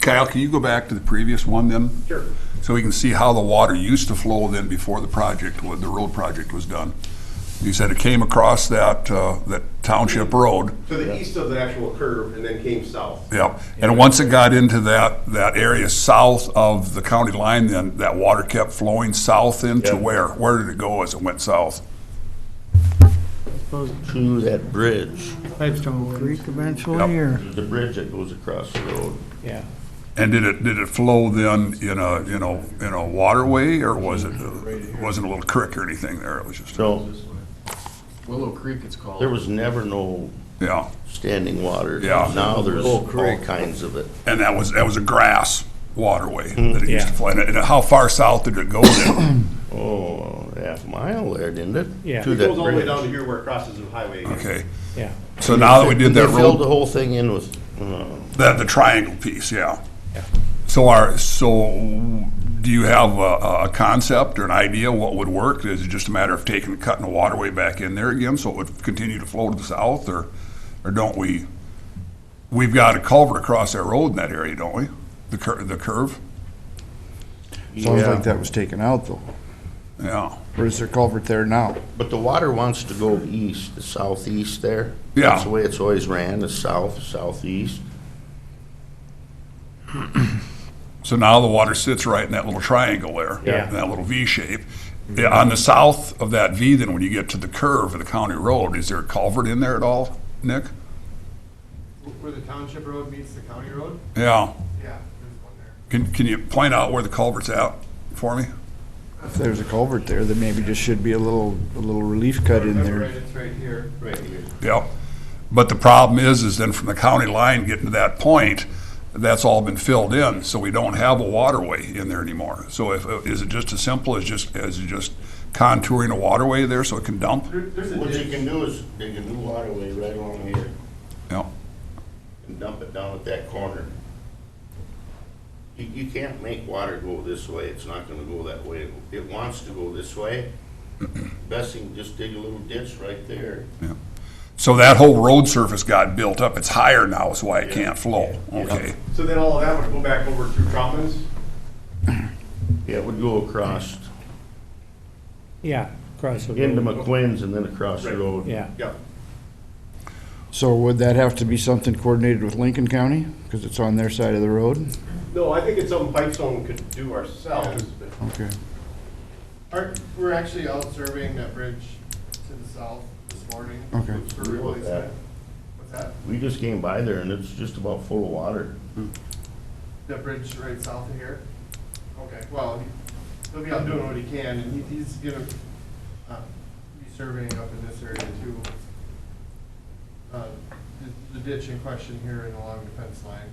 Kyle, can you go back to the previous one then? Sure. So we can see how the water used to flow then before the project, the road project was done. You said it came across that township road. To the east of the actual curve and then came south. Yep. And once it got into that area south of the county line, then that water kept flowing south into Yep. where? Where did it go as it went south? To that bridge, Pipestone Creek Yep. eventually, or? the bridge that goes across the road. Yeah. And did it flow then in a waterway, or wasn't a little creek or anything there? It was just, So Willow Creek, it's called. there was never no yeah. standing water. Yeah. Now there's Little all creek. kinds of it. And that was a grass waterway that it used to Yeah. flow. And how far south did it go then? Oh, half a mile there, didn't it? Yeah. To It that goes all the way bridge. down to here where it crosses the highway again. Okay. Yeah. So now that we did They that filled the road, whole thing in with, the triangle piece, yeah. Yeah. So do you have a concept or an idea what would work? Is it just a matter of cutting the waterway back in there again so it would continue to flow to the south, or don't we? We've got a culvert across that road in that area, don't we? The curve? Sounds Yeah. like that was taken out, though. Yeah. Or is there culvert there now? but the water wants to go east, the southeast there. Yeah. That's the way it's always ran, the southeast. So now the water sits right in that little triangle there, Yeah. in that little V shape. Yeah, on the south of that V, then when you get to the curve of the county road, is there a culvert in there at all, Nick? Where the township road meets the county road? Yeah. Yeah, there's one there. Can you point out where the culvert's at for me? If there's a culvert there, then maybe just should be a little relief cut in Remember, there. right, it's right here. Right here. Yep. But the problem is then from the county line getting to that point, that's all been filled in, so we don't have a waterway in there anymore. So is it just as simple as just contouring a waterway there so it can dump? There's a What they ditch. can do is dig a new waterway right along here Yep. and dump it down at that corner. You can't make water go this way, it's not gonna go that way. It wants to go this way. Best thing, just dig a little ditch right there. So that whole road surface got built up. It's higher now, is why it can't flow. Okay. So then all of that would go back over through Troutman's? Yeah, it would go across Yeah, across the into road. McQuinn's and then across the Right. road. Yeah. Yeah. So would that have to be something coordinated with Lincoln County? Because it's on their side of the road? No, I think it's something Pipestone could do ourselves, but Okay. We're actually out surveying that bridge to the south this morning. Okay. For replacement. What's that? We just came by there and it's just about full of water. That bridge right south of here? Okay, well, he'll be out doing what he can, and he's gonna be surveying up in this area too. The ditch in question here and along the fence line.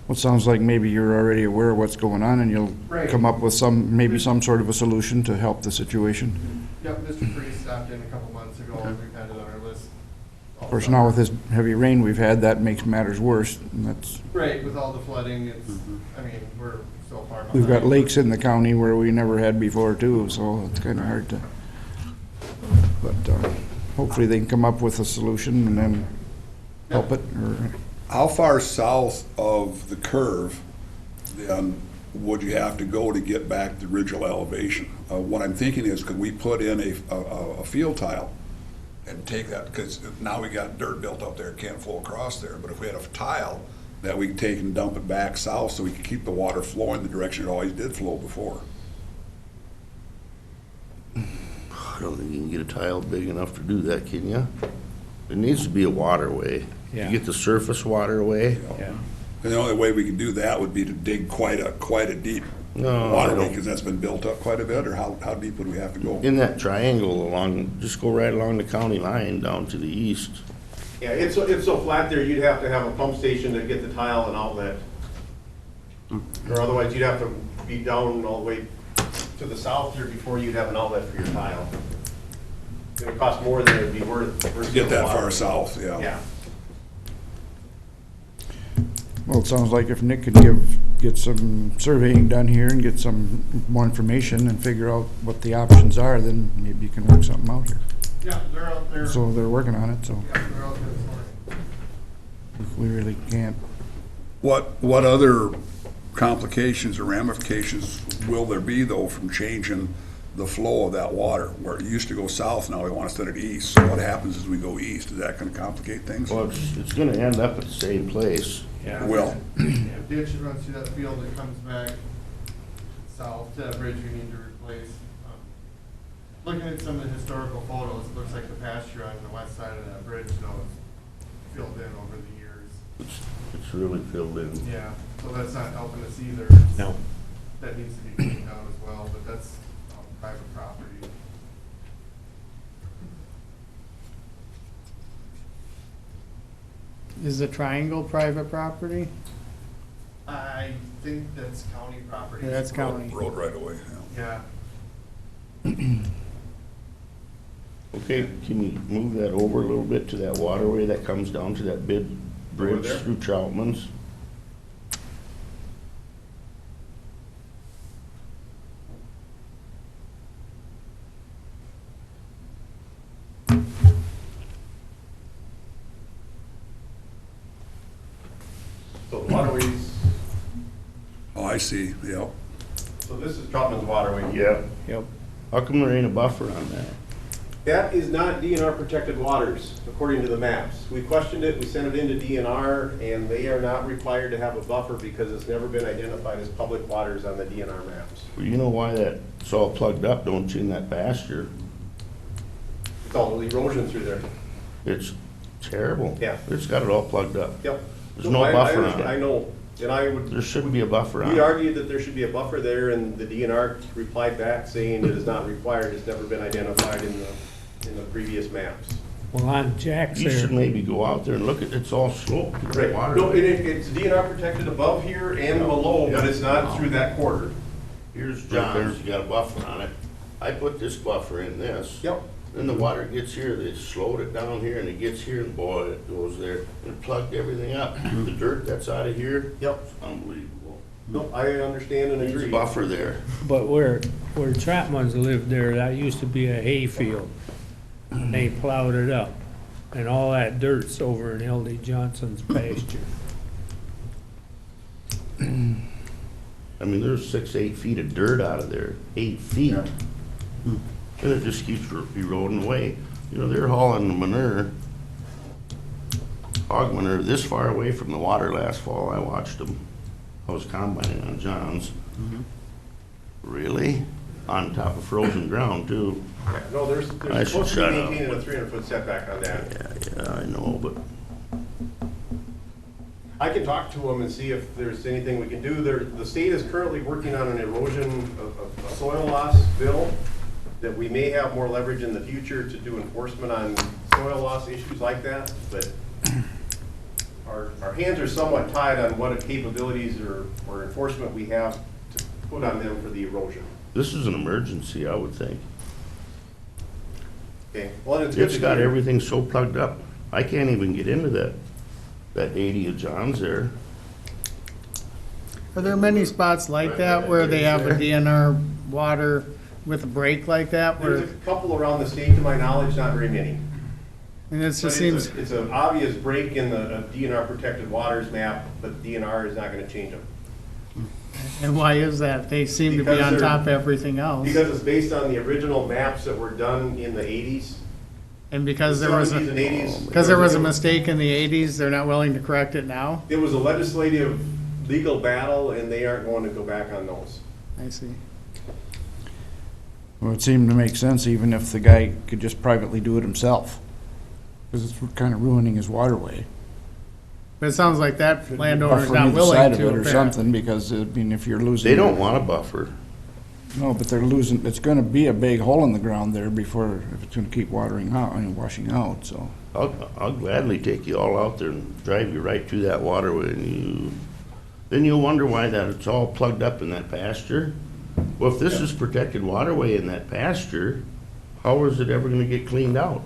Well, it sounds like maybe you're already aware of what's going on and you'll Right. come up with maybe some sort of a solution to help the situation. Yep, Mr. Priest stopped in a couple months ago, and we've had it on our list. Of course, now with this heavy rain we've had, that makes matters worse. And that's, Right, with all the flooding, it's, I mean, we're so far behind. we've got lakes in the county where we never had before too, so it's kind of hard to. But hopefully they can come up with a solution and then help it, or. How far south of the curve then would you have to go to get back the original elevation? What I'm thinking is, could we put in a field tile and take that, because now we got dirt built up there, it can't flow across there, but if we had a tile that we can take and dump it back south so we can keep the water flowing the direction it always did flow before. I don't think you can get a tile big enough to do that, can you? It needs to be a waterway. Yeah. You get the surface waterway. Yeah. And the only way we could do that would be to dig quite a deep No, I waterway, don't. because that's been built up quite a bit, or how deep would we have to go? In that triangle along, just go right along the county line down to the east. Yeah, it's so flat there, you'd have to have a pump station to get the tile and outlet. Or otherwise, you'd have to be down all the way to the south here before you'd have an outlet for your tile. It would cost more than it'd be worth. versus Get that the far water. south, yeah. Yeah. Well, it sounds like if Nick could get some surveying done here and get some more information and figure out what the options are, then maybe you can work something out here. Yeah, they're out there. So they're working on it, so Yeah, they're out there this morning. we really can't. What other complications or ramifications will there be, though, from changing the flow of that water? Where it used to go south, now we want to send it east. So what happens as we go east? Is that going to complicate things? Well, it's gonna end up at the same place. Yeah. Will. Yeah, ditch that runs through that field that comes back south to that bridge we need to replace. Looking at some of the historical photos, it looks like the pasture on the west side of that bridge, though, is filled in over the years. It's really filled in. Yeah, so that's not helping us either. No. That needs to be cleaned out as well, but that's private property. Is the triangle private property? I think that's county property. Yeah, that's county. Road right away, yeah. Yeah. Okay, can you move that over a little bit to that waterway that comes down to that big bridge there? through Troutman's? So the waterways, Oh, I see, yep. so this is Troutman's waterway. Yeah. Yep. How come there ain't a buffer on that? That is not DNR protected waters, according to the maps. We questioned it, we sent it into DNR, and they are not required to have a buffer because it's never been identified as public waters on the DNR maps. Well, you know why that's all plugged up, don't you, in that pasture? It's all erosion through there. It's terrible. Yeah. It's got it all plugged up. Yep. There's no I buffer on understand. it. I know, and I would. There shouldn't be a buffer on We it. argued that there should be a buffer there, and the DNR replied back saying it is not required, it's never been identified in the previous maps. Well, on Jack's You should there, maybe go out there and look at, it's all sloped. It's Right, water. no, it's DNR protected above here and below, but it's not through that quarter. Here's John's, you got a buffer on it. I put this buffer in this. Yep. Then the water gets here, they slowed it down here, and it gets here, and boy, it goes there, and plugged everything up. The dirt that's out of here, Yep. it's unbelievable. No, I understand and There's a agree. buffer there. but where Trapmans lived there, that used to be a hay field. And they plowed it up, and all that dirt's over in L.D. Johnson's pasture. I mean, there's 6, 8 feet of dirt out of there, 8 feet. And it just keeps eroding away. You know, they're hauling the manure, hog manure, this far away from the water last fall. I watched them. I was combining on John's. Really? On top of frozen ground, too. Yeah, no, I there's should supposed to shut be up. maintaining a 300-foot setback on that. Yeah, I know, but I can talk to them and see if there's anything we can do. The state is currently working on an erosion of soil loss bill that we may have more leverage in the future to do enforcement on soil loss issues like that, but our hands are somewhat tied on what capabilities or enforcement we have to put on them for the erosion. this is an emergency, I would think. Okay, well, it's good It's to got hear. everything so plugged up. I can't even get into that 80 of John's there. Are there many spots like that where they have a DNR water with a break like that? Where, There's a couple around the state, to my knowledge, not very many. and it just But seems, it's an obvious break in the DNR protected waters map, but DNR is not gonna change them. and why is that? They seem to be Because on they're- top of everything else. Because it's based on the original maps that were done in the 80s. And because there was 70s and a, 80s. because there was a mistake in the 80s, they're not willing to correct it now? It was a legislative legal battle, and they aren't going to go back on those. I see. Well, it seemed to make sense even if the guy could just privately do it himself. Because it's kind of ruining his waterway. But it sounds like that landowner's Buffer not either willing side of to. it or apparently. something, because, I mean, if you're losing. They don't want a buffer. No, but they're losing, it's gonna be a big hole in the ground there before, if it's gonna keep watering out, and washing out, so. I'll gladly take you all out there and drive you right to that waterway, and then you'll wonder why that it's all plugged up in that pasture. Well, if this is protected waterway in that pasture, how is it ever gonna get cleaned out?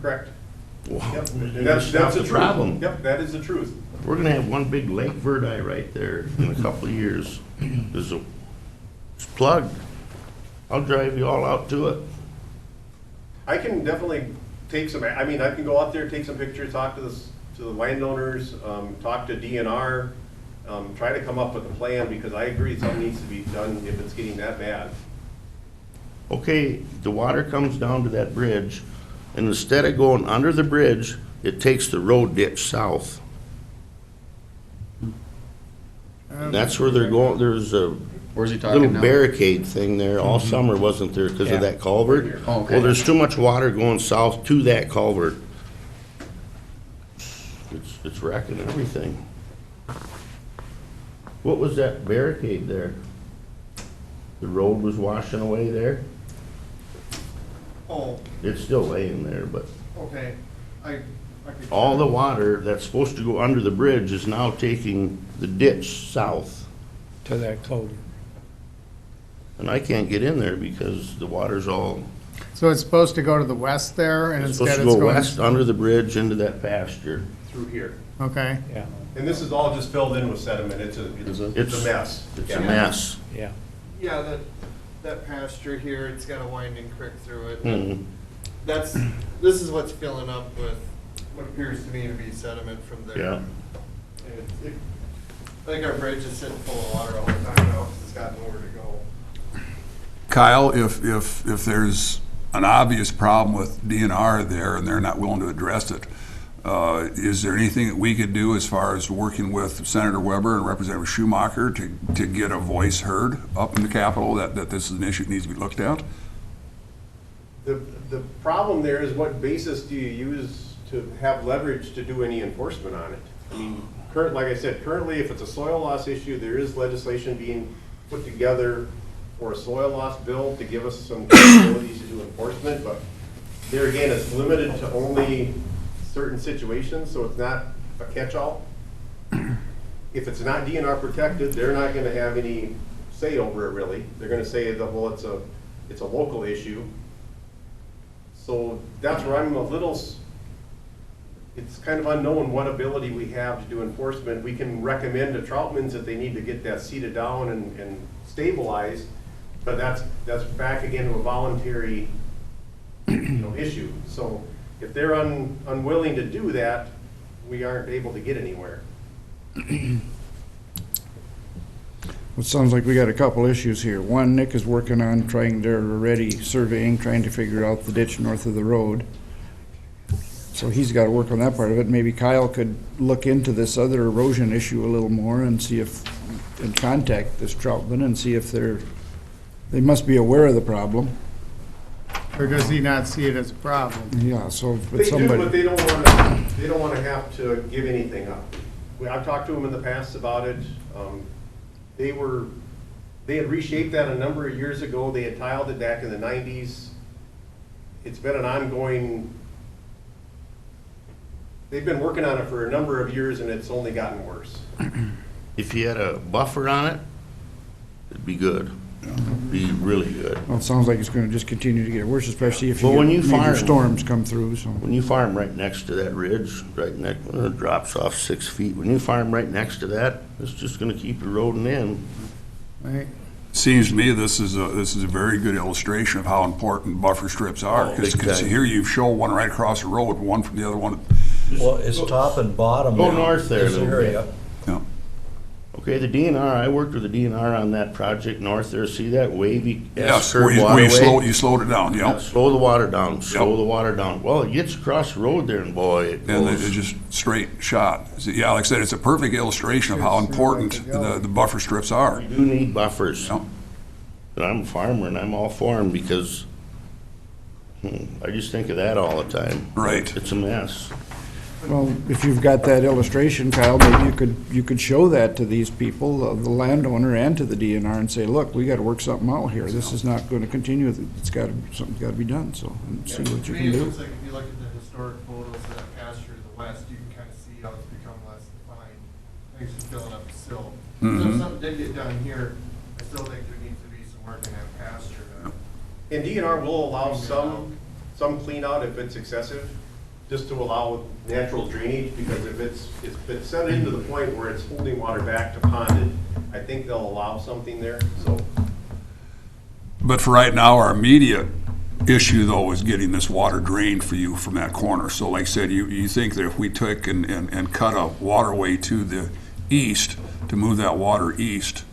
Correct. Well, Yep, you and that's stop the the truth. problem. Yep, that is the truth. We're gonna have one big Lake Verdi right there in a couple of years. It's plugged. I'll drive you all out to it. I can definitely take some, I mean, I can go out there, take some pictures, talk to the landowners, talk to DNR, try to come up with a plan, because I agree something needs to be done if it's getting that bad. Okay, the water comes down to that bridge, and instead of going under the bridge, it takes the road ditch south. And that's where they're going, there's a Where's he talking little now? barricade thing there, all summer wasn't there because Yeah. of that culvert. Oh, okay. Well, there's too much water going south to that culvert. It's wrecking everything. What was that barricade there? The road was washing away there? Oh, It's still laying there, but okay. I could. all the water that's supposed to go under the bridge is now taking the ditch south. To that culvert. And I can't get in there because the water's all, So it's supposed to go to the west there, and it's instead supposed to it's go going... west under the bridge into that pasture. Through here. Okay, Yeah, And this is all just filled in with sediment, it's a mess. It's Yeah. a mess. yeah. Yeah, that pasture here, it's got a winding creek through it. Mhm. This is what's filling up with what appears to me to be sediment from there. Yeah. And I think our bridge is sitting full of water all the time now, because it's got nowhere to go. Kyle, if there's an obvious problem with DNR there and they're not willing to address it, is there anything that we could do as far as working with Senator Weber and Representative Schumacher to get a voice heard up in the Capitol that this is an issue that needs to be looked at? The problem there is, what basis do you use to have leverage to do any enforcement on it? I mean, like I said, currently, if it's a soil loss issue, there is legislation being put together for a soil loss bill to give us some capabilities to do enforcement, but there again, it's limited to only certain situations, so it's not a catch-all. If it's not DNR protected, they're not gonna have any say over it, really. They're gonna say that, well, it's a local issue. So that's where I'm a little, it's kind of unknown what ability we have to do enforcement. We can recommend to Troutmans that they need to get that seated down and stabilized, but that's back again to a voluntary, issue. So if they're unwilling to do that, we aren't able to get anywhere. It sounds like we got a couple issues here. One, Nick is working on they're already surveying, trying to figure out the ditch north of the road. So he's got to work on that part of it. Maybe Kyle could look into this other erosion issue a little more and see and contact this Troutman and see if they must be aware of the problem. or does he not see it as a problem? Yeah, so, but They do, somebody... but they don't want to have to give anything up. I've talked to them in the past about it. They had reshaped that a number of years ago. They had tiled it back in the 90s. It's been an ongoing, they've been working on it for a number of years, and it's only gotten worse. If you had a buffer on it, it'd be good. It'd be really good. Well, it sounds like it's going to just continue to get worse, especially if Well, when you you get major farm- storms come through, so... When you farm right next to that ridge, it drops off 6 feet. When you farm right next to that, it's just gonna keep eroding in. Right? Seems to me this is a very good illustration of how important buffer strips are. Oh, big Because time. here you show one right across the road, one from the other one. Well, it's top and bottom. Go north there a This little area. bit. Yeah. Okay, the DNR, I worked with the DNR on that project north there. See that wavy Yes, S-curve where you waterway? slowed it down, Yeah, yeah. slow the water down, slow the water down. Well, it gets across the road there and boy, it And it's goes. just straight shot. So, yeah, like I said, it's a perfect illustration of how important the buffer strips are. You do need buffers. Yeah. And I'm a farmer and I'm all for them because I just think of that all the time. Right. It's a mess. Well, if you've got that illustration, Kyle, maybe you could show that to these people, the landowner and to the DNR, and say, look, we got to work something out here. This is not going to continue. Something's got to be done, so, and see what you can It do. looks like if you look at the historic photos of that pasture to the west, you can kind of see how it's become less defined. I think it's just filling up the silt. So if something did get done here, I still think there needs to be some work in that pasture. And DNR will allow some clean out if it's excessive. just to allow natural drainage, because if it's set into the point where it's holding water back to ponded, I think they'll allow something there, so. But for right now, our immediate issue, though, is getting this water drained for you from that corner. So like I said, you think that if we took and cut a waterway to the east, to move that water east,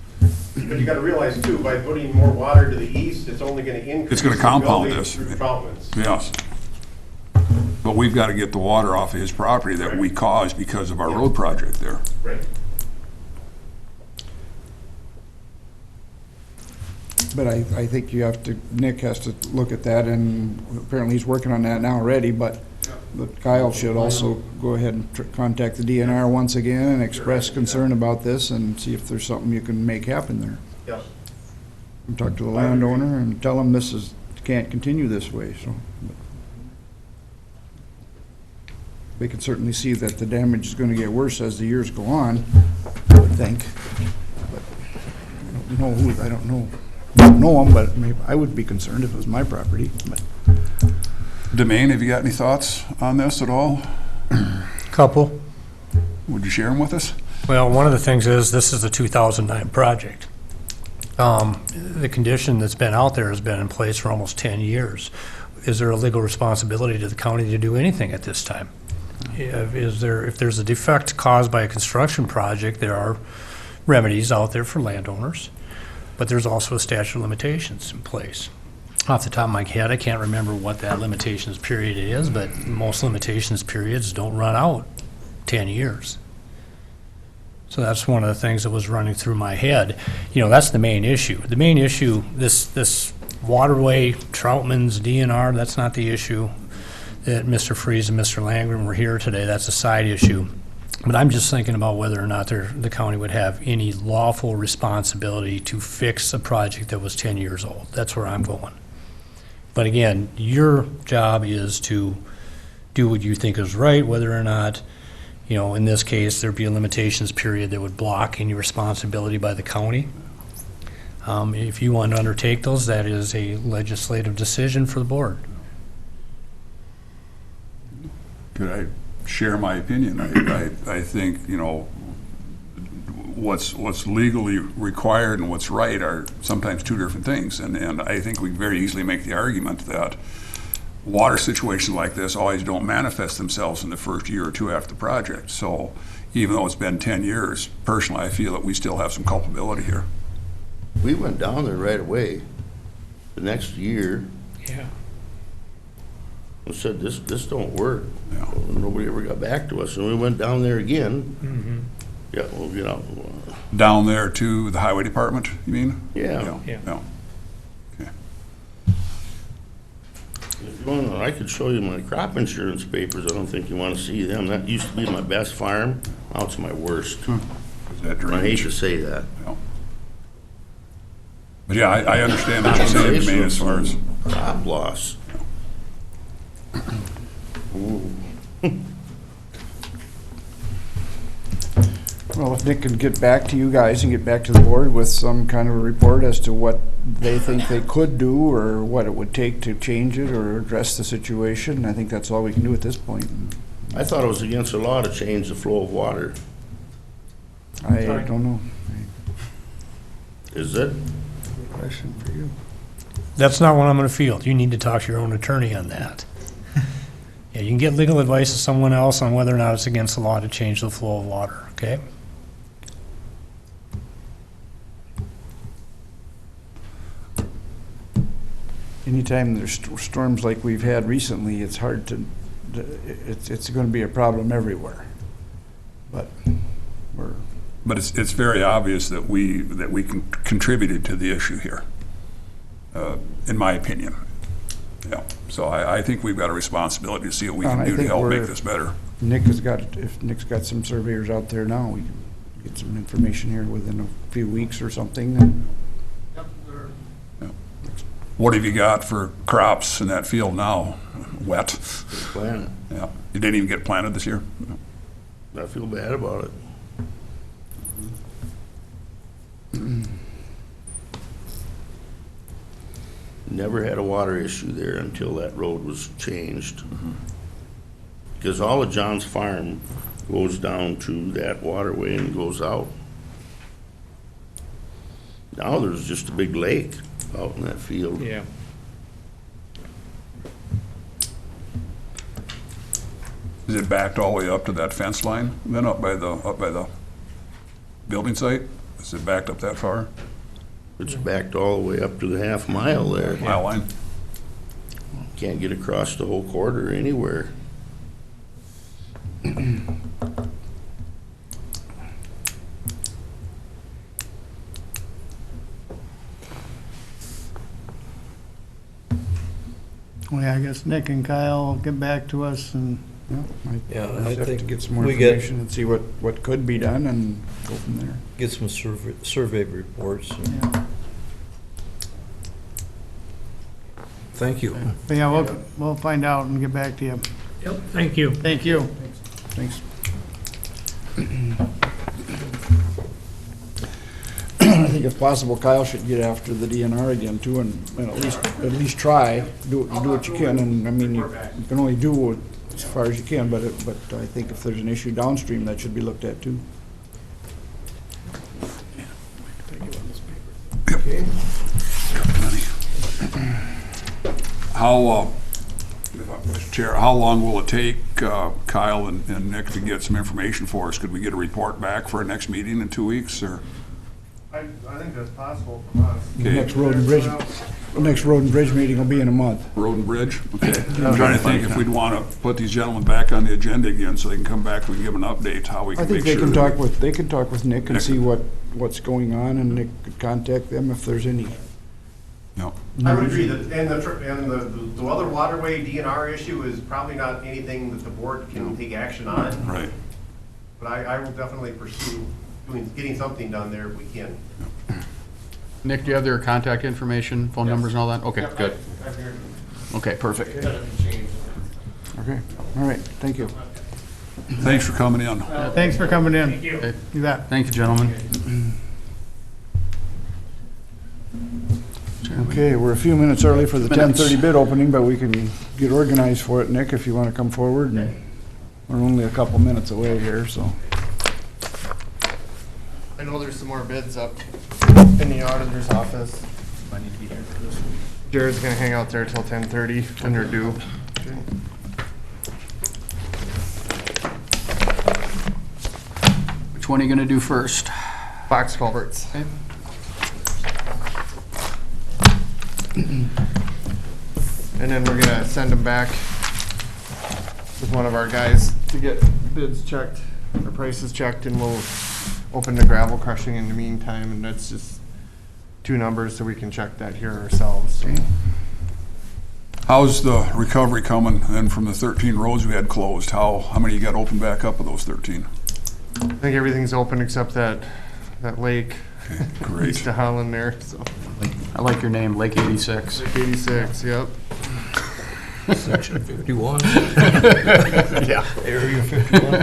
But you gotta realize too, by putting more water to the east, it's only gonna increase. It's gonna the compound building this. through troutments. yes. But we've got to get the water off of his property that we caused because of our road project there. Right. But I think you have to, Nick has to look at that, and apparently he's working on that now already, but Kyle should also go ahead and contact the DNR once again and express concern about this and see if there's something you can make happen there. Yes. And talk to the landowner and tell him can't continue this way, so. They can certainly see that the damage is gonna get worse as the years go on, I would think. But I don't know them, but maybe I would be concerned if it was my property, but. Demaine, have you got any thoughts on this at all? Couple. Would you share them with us? Well, one of the things is, this is a 2009 project. The condition that's been out there has been in place for almost 10 years. Is there a legal responsibility to the county to do anything at this time? If there's a defect caused by a construction project, there are remedies out there for landowners, but there's also a statute of limitations in place. Off the top of my head, I can't remember what that limitations period is, but most limitations periods don't run out 10 years. So that's one of the things that was running through my head. That's the main issue. The main issue, this waterway, Troutman's, DNR, that's not the issue. That Mr. Freeze and Mr. Langren were here today, that's a side issue. But I'm just thinking about whether or not the county would have any lawful responsibility to fix a project that was 10 years old. That's where I'm going. But again, your job is to do what you think is right, whether or not, in this case, there'd be a limitations period that would block any responsibility by the county. If you want to undertake those, that is a legislative decision for the board. Could I share my opinion? I think, what's legally required and what's right are sometimes two different things. And I think we very easily make the argument that water situations like this always don't manifest themselves in the first year or two after the project. So even though it's been 10 years, personally, I feel that we still have some culpability here. We went down there right away the next year. Yeah. And said, this don't work. Yeah. Nobody ever got back to us, and we went down there again. Mm-hmm. Yeah, well, Down there to the highway department, you mean? Yeah. Yeah. Okay. If you want, I could show you my crop insurance papers. I don't think you want to see them. That used to be my best farm. Now it's my worst. Is that I hate drainage? to say that. Yeah. But yeah, I understand what you're saying, Demaine, as far as. Crop loss. Ooh. Well, if Nick can get back to you guys and get back to the board with some kind of a report as to what they think they could do or what it would take to change it or address the situation, I think that's all we can do at this point. I thought it was against the law to change the flow of water. I don't know. Is it? Question for you. That's not what I'm going to field. You need to talk to your own attorney on that. Yeah, you can get legal advice of someone else on whether or not it's against the law to change the flow of water, okay? Anytime there's storms like we've had recently, it's hard to, it's going to be a problem everywhere. But it's very obvious that we contributed to the issue here, in my opinion. Yeah, so I think we've got a responsibility to see what we can do to help make this better. If Nick's got some surveyors out there now, we can get some information here within a few weeks or something. And what have you got for crops in that field now? Wet? Planted. Yeah. You didn't even get planted this year? I feel bad about it. Never had a water issue there until that road was changed. Because all of John's farm goes down to that waterway and goes out. Now there's just a big lake out in that field. Yeah. Is it backed all the way up to that fence line, then up by the building site? Is it backed up that far? It's backed all the way up to the half mile there. Mile line? Can't get across the whole quarter anywhere. Well, yeah, I guess Nick and Kyle will get back to us and, Yeah, I'll I have to think get some more we get, information and see what could be done and go from there. get some survey reports. yeah. Thank you. But yeah, we'll find out and get back to you. Yep, thank you. Thank you. Thanks. I think if possible, Kyle should get after the DNR again too, and at least try, do what you can, and I mean, you can only do as far as you can, but I think if there's an issue downstream, that should be looked at too. How, Mr. Chair, how long will it take Kyle and Nick to get some information for us? Could we get a report back for our next meeting in 2 weeks, or? I think that's possible from us. The next road and bridge meeting will be in a month. Road and Bridge? Okay. I'm trying to think if we'd want to put these gentlemen back on the agenda again so they can come back, we can give them an update, how we I can think make they sure. can talk with Nick and see what's going on, and Nick could contact them if there's any. No. I would agree that, and the other waterway DNR issue is probably not anything that the board can take action on. Right. But I will definitely pursue getting something done there if we can. Nick, do you have their contact information, phone numbers and all that? Okay, good. Okay, perfect. Okay, all right, thank you. Thanks for coming in. Thanks for coming in. Okay. You bet. Thank you, gentlemen. Okay, we're a few minutes early for the 10:30 bid opening, but we can get organized for it, Nick, if you want to come forward. And we're only a couple minutes away here, so. I know there's some more bids up in the auditor's office. Jared's gonna hang out there till 10:30 when they're due. Which one are you gonna do first? Box culverts. Okay. And then we're gonna send them back with one of our guys to get bids checked, or prices checked, and we'll open the gravel crushing in the meantime, and that's just two numbers so we can check that here ourselves. How's the recovery coming then from the 13 roads we had closed? How many you got opened back up of those 13? I think everything's open except that lake Okay, great. east of Holland there, so. I like your name, Lake 86. Lake 86, yep. Section 51. Yeah. Area 51.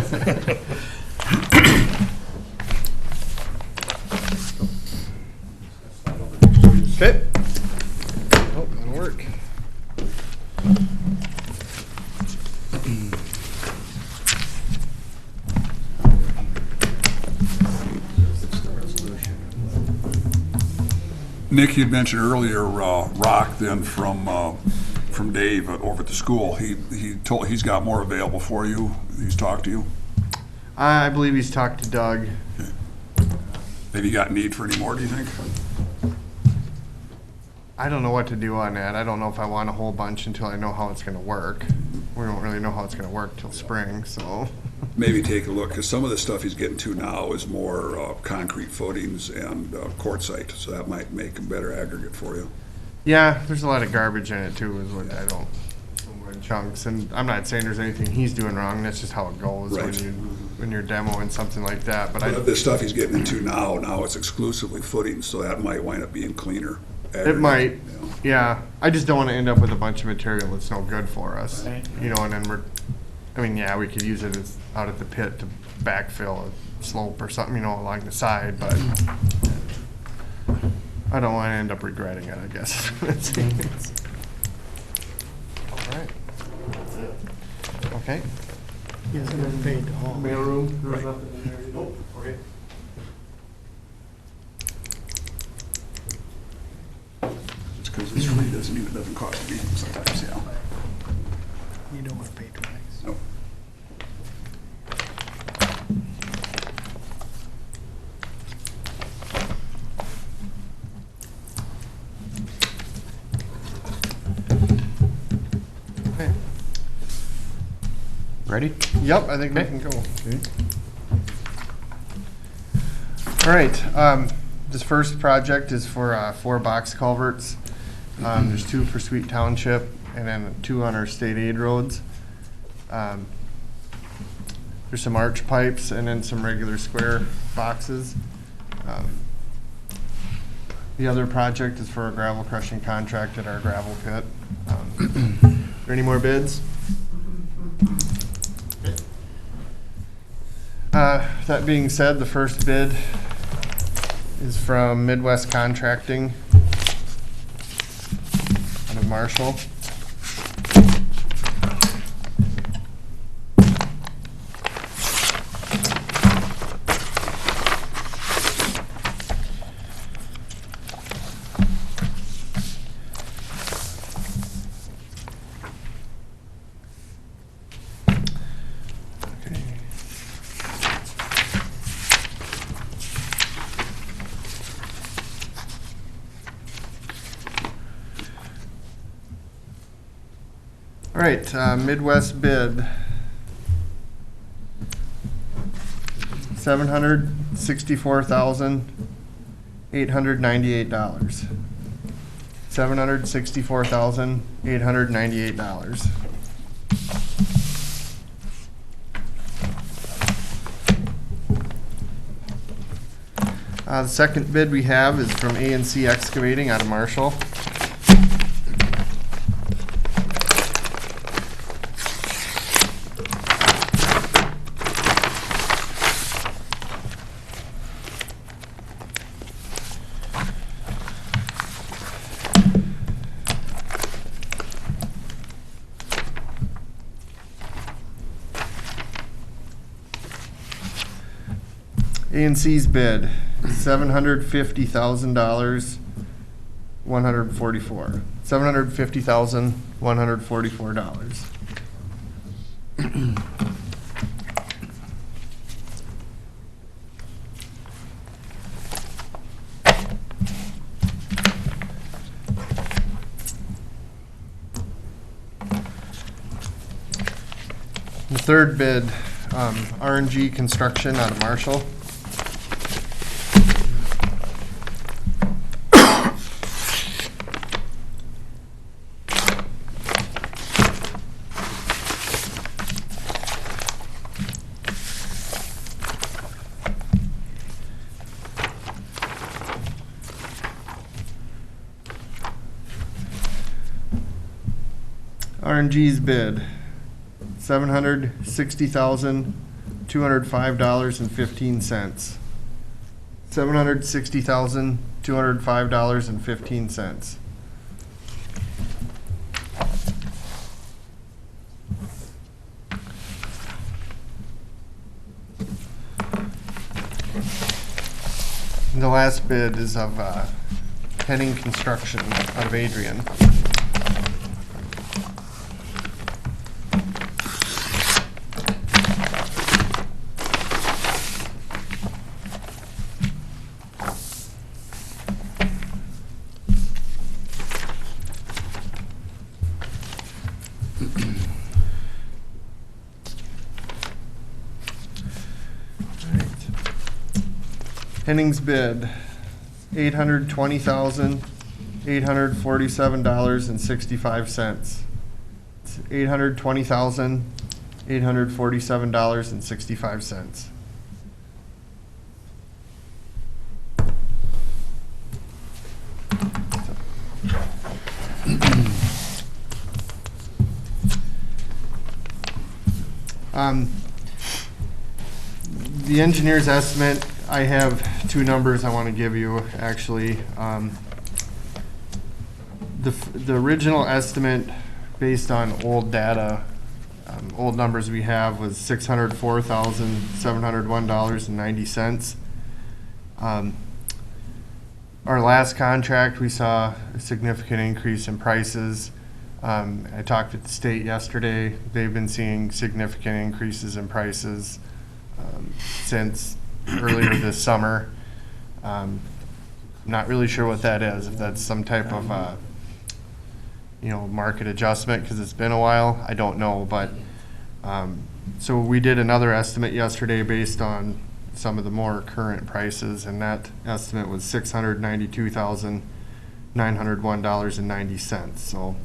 Okay. Oh, that'll work. Nick, you'd mentioned earlier, Rock then from Dave over at the school. He's got more available for you. He's talked to you. I believe he's talked to Doug. Have you got need for any more, do you think? I don't know what to do on that. I don't know if I want a whole bunch until I know how it's gonna work. We don't really know how it's gonna work till spring, so. Maybe take a look, because some of the stuff he's getting to now is more concrete footings and quartzite, so that might make a better aggregate for you. Yeah, there's a lot of garbage in it too, is what I don't, chunks, and I'm not saying there's anything he's doing wrong, that's just how it goes Right. when you're demoing something like that, but But the stuff he's getting into now it's exclusively footings, so that might wind up being cleaner. it might, you know. yeah. I just don't wanna end up with a bunch of material that's no good for us, you know, and then we could use it as, out at the pit to backfill a slope or something, you know, along the side, but I don't wanna end up regretting it, I guess. All right. Okay. He hasn't paid the hall. Mailroom, there's nothing in there. Nope, okay. It's because this really doesn't cost me sometimes, yeah. You don't want to pay twice. No. Okay. Ready? Yep, I think we can go. All right, this first project is for 4 box culverts. There's 2 for Sweet Township and then 2 on our state aid roads. There's some arch pipes and then some regular square boxes. The other project is for a gravel crushing contract at our gravel pit. Are there any more bids? That being said, the first bid is from Midwest Contracting out of Marshall. All right, Midwest bid, $764,898. $764,898. The second bid we have is from A&C Excavating out of Marshall. A&C's bid, $750,000, $144. $750,144. The third bid, R&G Construction out of Marshall. R&G's bid, $760,205.15. $760,205.15. And the last bid is of Henning Construction out of Adrian. Henning's bid, $820,847.65. $820,847.65. The engineer's estimate, I have 2 numbers I want to give you, actually. The original estimate, based on old data, Old numbers we have was $604,701.90. Our last contract, we saw a significant increase in prices. I talked with the state yesterday. They've been seeing significant increases in prices since earlier this summer. Not really sure what that is, if that's some type of, market adjustment, because it's been a while. I don't know, but, so we did another estimate yesterday based on some of the more current prices, and that estimate was $692,901.90.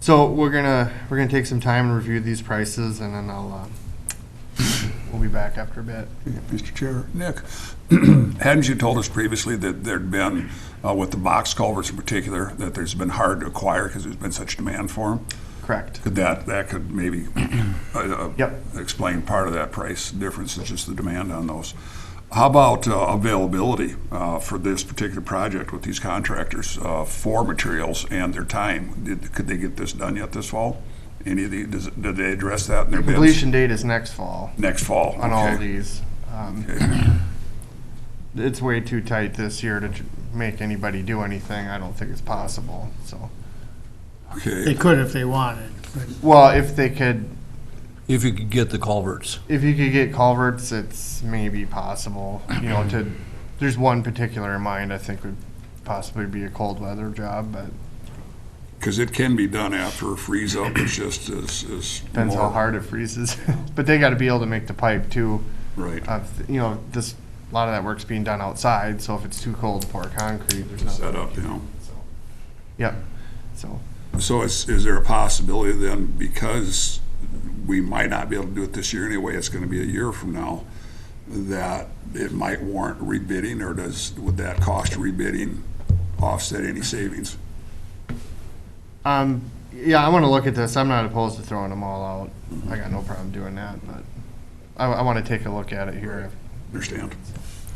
So we're gonna take some time and review these prices, and then we'll be back after a bit. Mr. Chair, Nick, hadn't you told us previously that there'd been, with the box culverts in particular, that there's been hard to acquire because there's been such demand for them? Correct. Could that could maybe Yep. explain part of that price difference, is just the demand on those. How about availability for this particular project with these contractors for materials and their time? Could they get this done yet this fall? Any of the, did they address that in their bids? Completion date is next fall. Next fall, On all okay. of these. It's way too tight this year to make anybody do anything. I don't think it's possible, so. They Okay, could if they wanted, but Well, if they could, If you could get the culverts. if you could get culverts, it's maybe possible, there's one particular in mind I think would possibly be a cold weather job, but because it can be done after a freeze up, it's just as depends how more- hard it freezes. But they gotta be able to make the pipe too. Right, A lot of that work's being done outside, so if it's too cold to pour concrete, there's nothing. set up, So, yep, so. So is there a possibility then, because we might not be able to do it this year anyway, it's gonna be a year from now, that it might warrant rebidding, or would that cost of rebidding offset any savings? Yeah, I wanna look at this. I'm not opposed to throwing them all out. I got no problem doing that, but I wanna take a look at it here. Understand?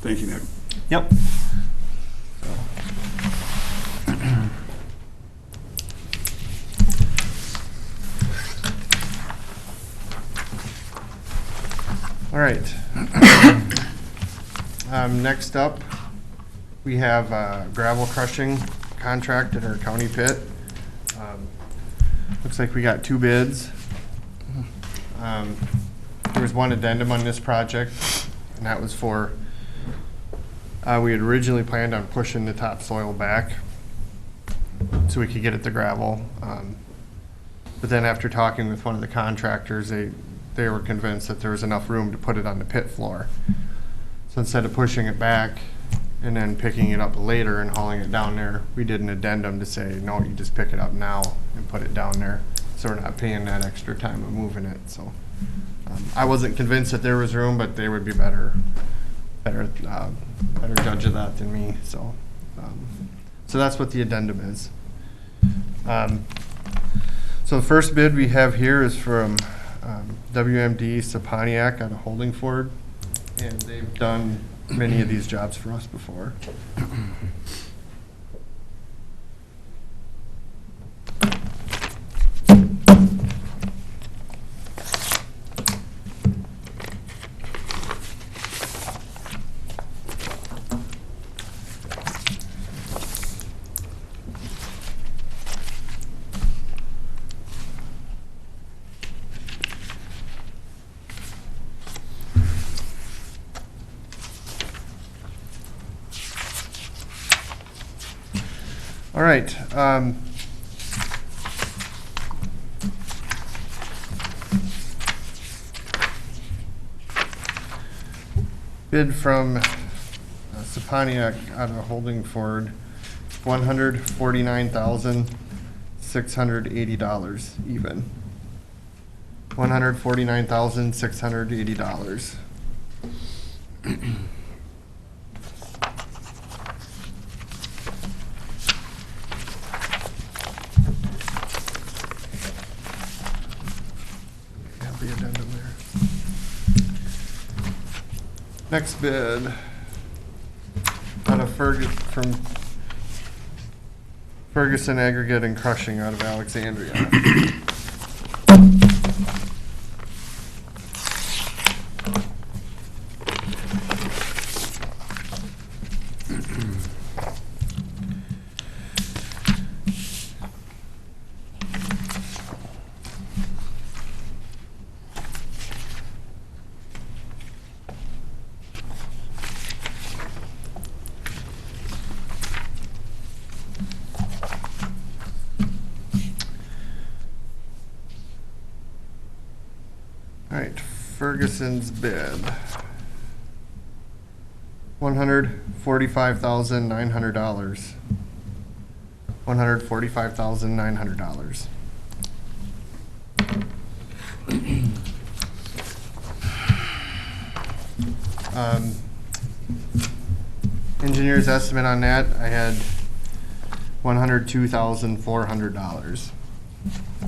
Thank you, Nick. Yep. All right. Next up, we have a gravel crushing contract at our county pit. Looks like we got two bids. There was one addendum on this project, and that was for, we had originally planned on pushing the topsoil back so we could get at the gravel. But then after talking with one of the contractors, they were convinced that there was enough room to put it on the pit floor. So instead of pushing it back and then picking it up later and hauling it down there, we did an addendum to say, no, you just pick it up now and put it down there. So we're not paying that extra time of moving it, so. I wasn't convinced that there was room, but they would be better judge of that than me, so. So that's what the addendum is. So the first bid we have here is from WMD Saponiak out of Holdingford, and they've done many of these jobs for us before. All right. Bid from Saponiak out of Holdingford, $149,680 even. $149,680. Have the addendum there. Next bid out of from Ferguson Aggregate and Crushing out of Alexandria. Ferguson's bid. $145,900. $145,900. Engineer's estimate on that, I had $102,400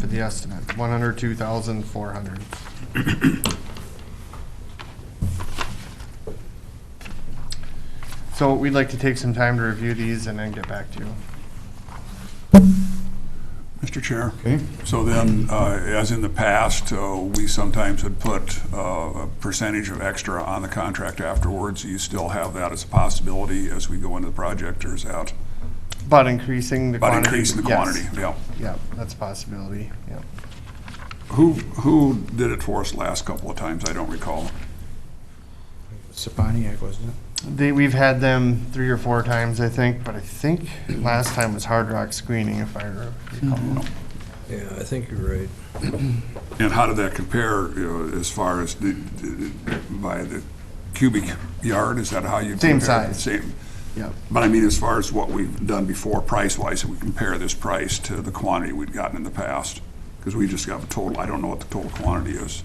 for the estimate. $102,400. So we'd like to take some time to review these and then get back to you. Mr. Chair? Okay. So then, as in the past, we sometimes would put a percentage of extra on the contract afterwards. You still have that as a possibility as we go into the project, or is that? About increasing the About quantity? increasing the Yes. quantity, yeah. Yeah, that's a possibility, yeah. Who did it for us last couple of times? I don't recall. Saponiak, wasn't it? We've had them 3 or 4 times, I think, but I think last time was Hard Rock Screening, if I recall. Yeah, I think you're right. And how did that compare, as far as by the cubic yard? Is that how you Same compare it? size. Same. Yeah. But I mean, as far as what we've done before, price-wise, if we compare this price to the quantity we'd gotten in the past, because we just got a total, I don't know what the total quantity is.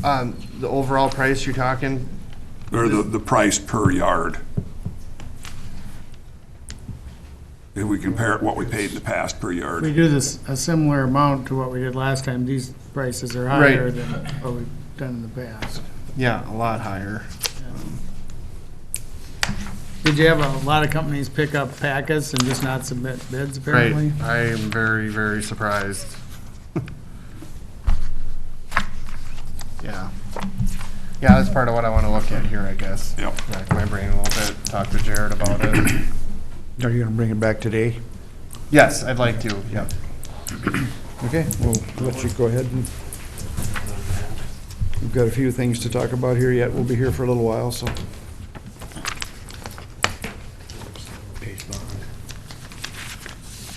The overall price you're talking? Or the price per yard. If we compare it what we paid in the past per yard. We do this, a similar amount to what we did last time. These prices are higher Right. than what we've done in the past. Yeah, a lot higher. Did you have a lot of companies pick up packets and just not submit bids apparently? Right, I am very, very surprised. Yeah. Yeah, that's part of what I want to look at here, I guess. Yep. Rack my brain a little bit, talk to Jared about it. Are you gonna bring it back today? Yes, I'd like to, yep. Okay, we'll let you go ahead and, we've got a few things to talk about here yet. We'll be here for a little while, so.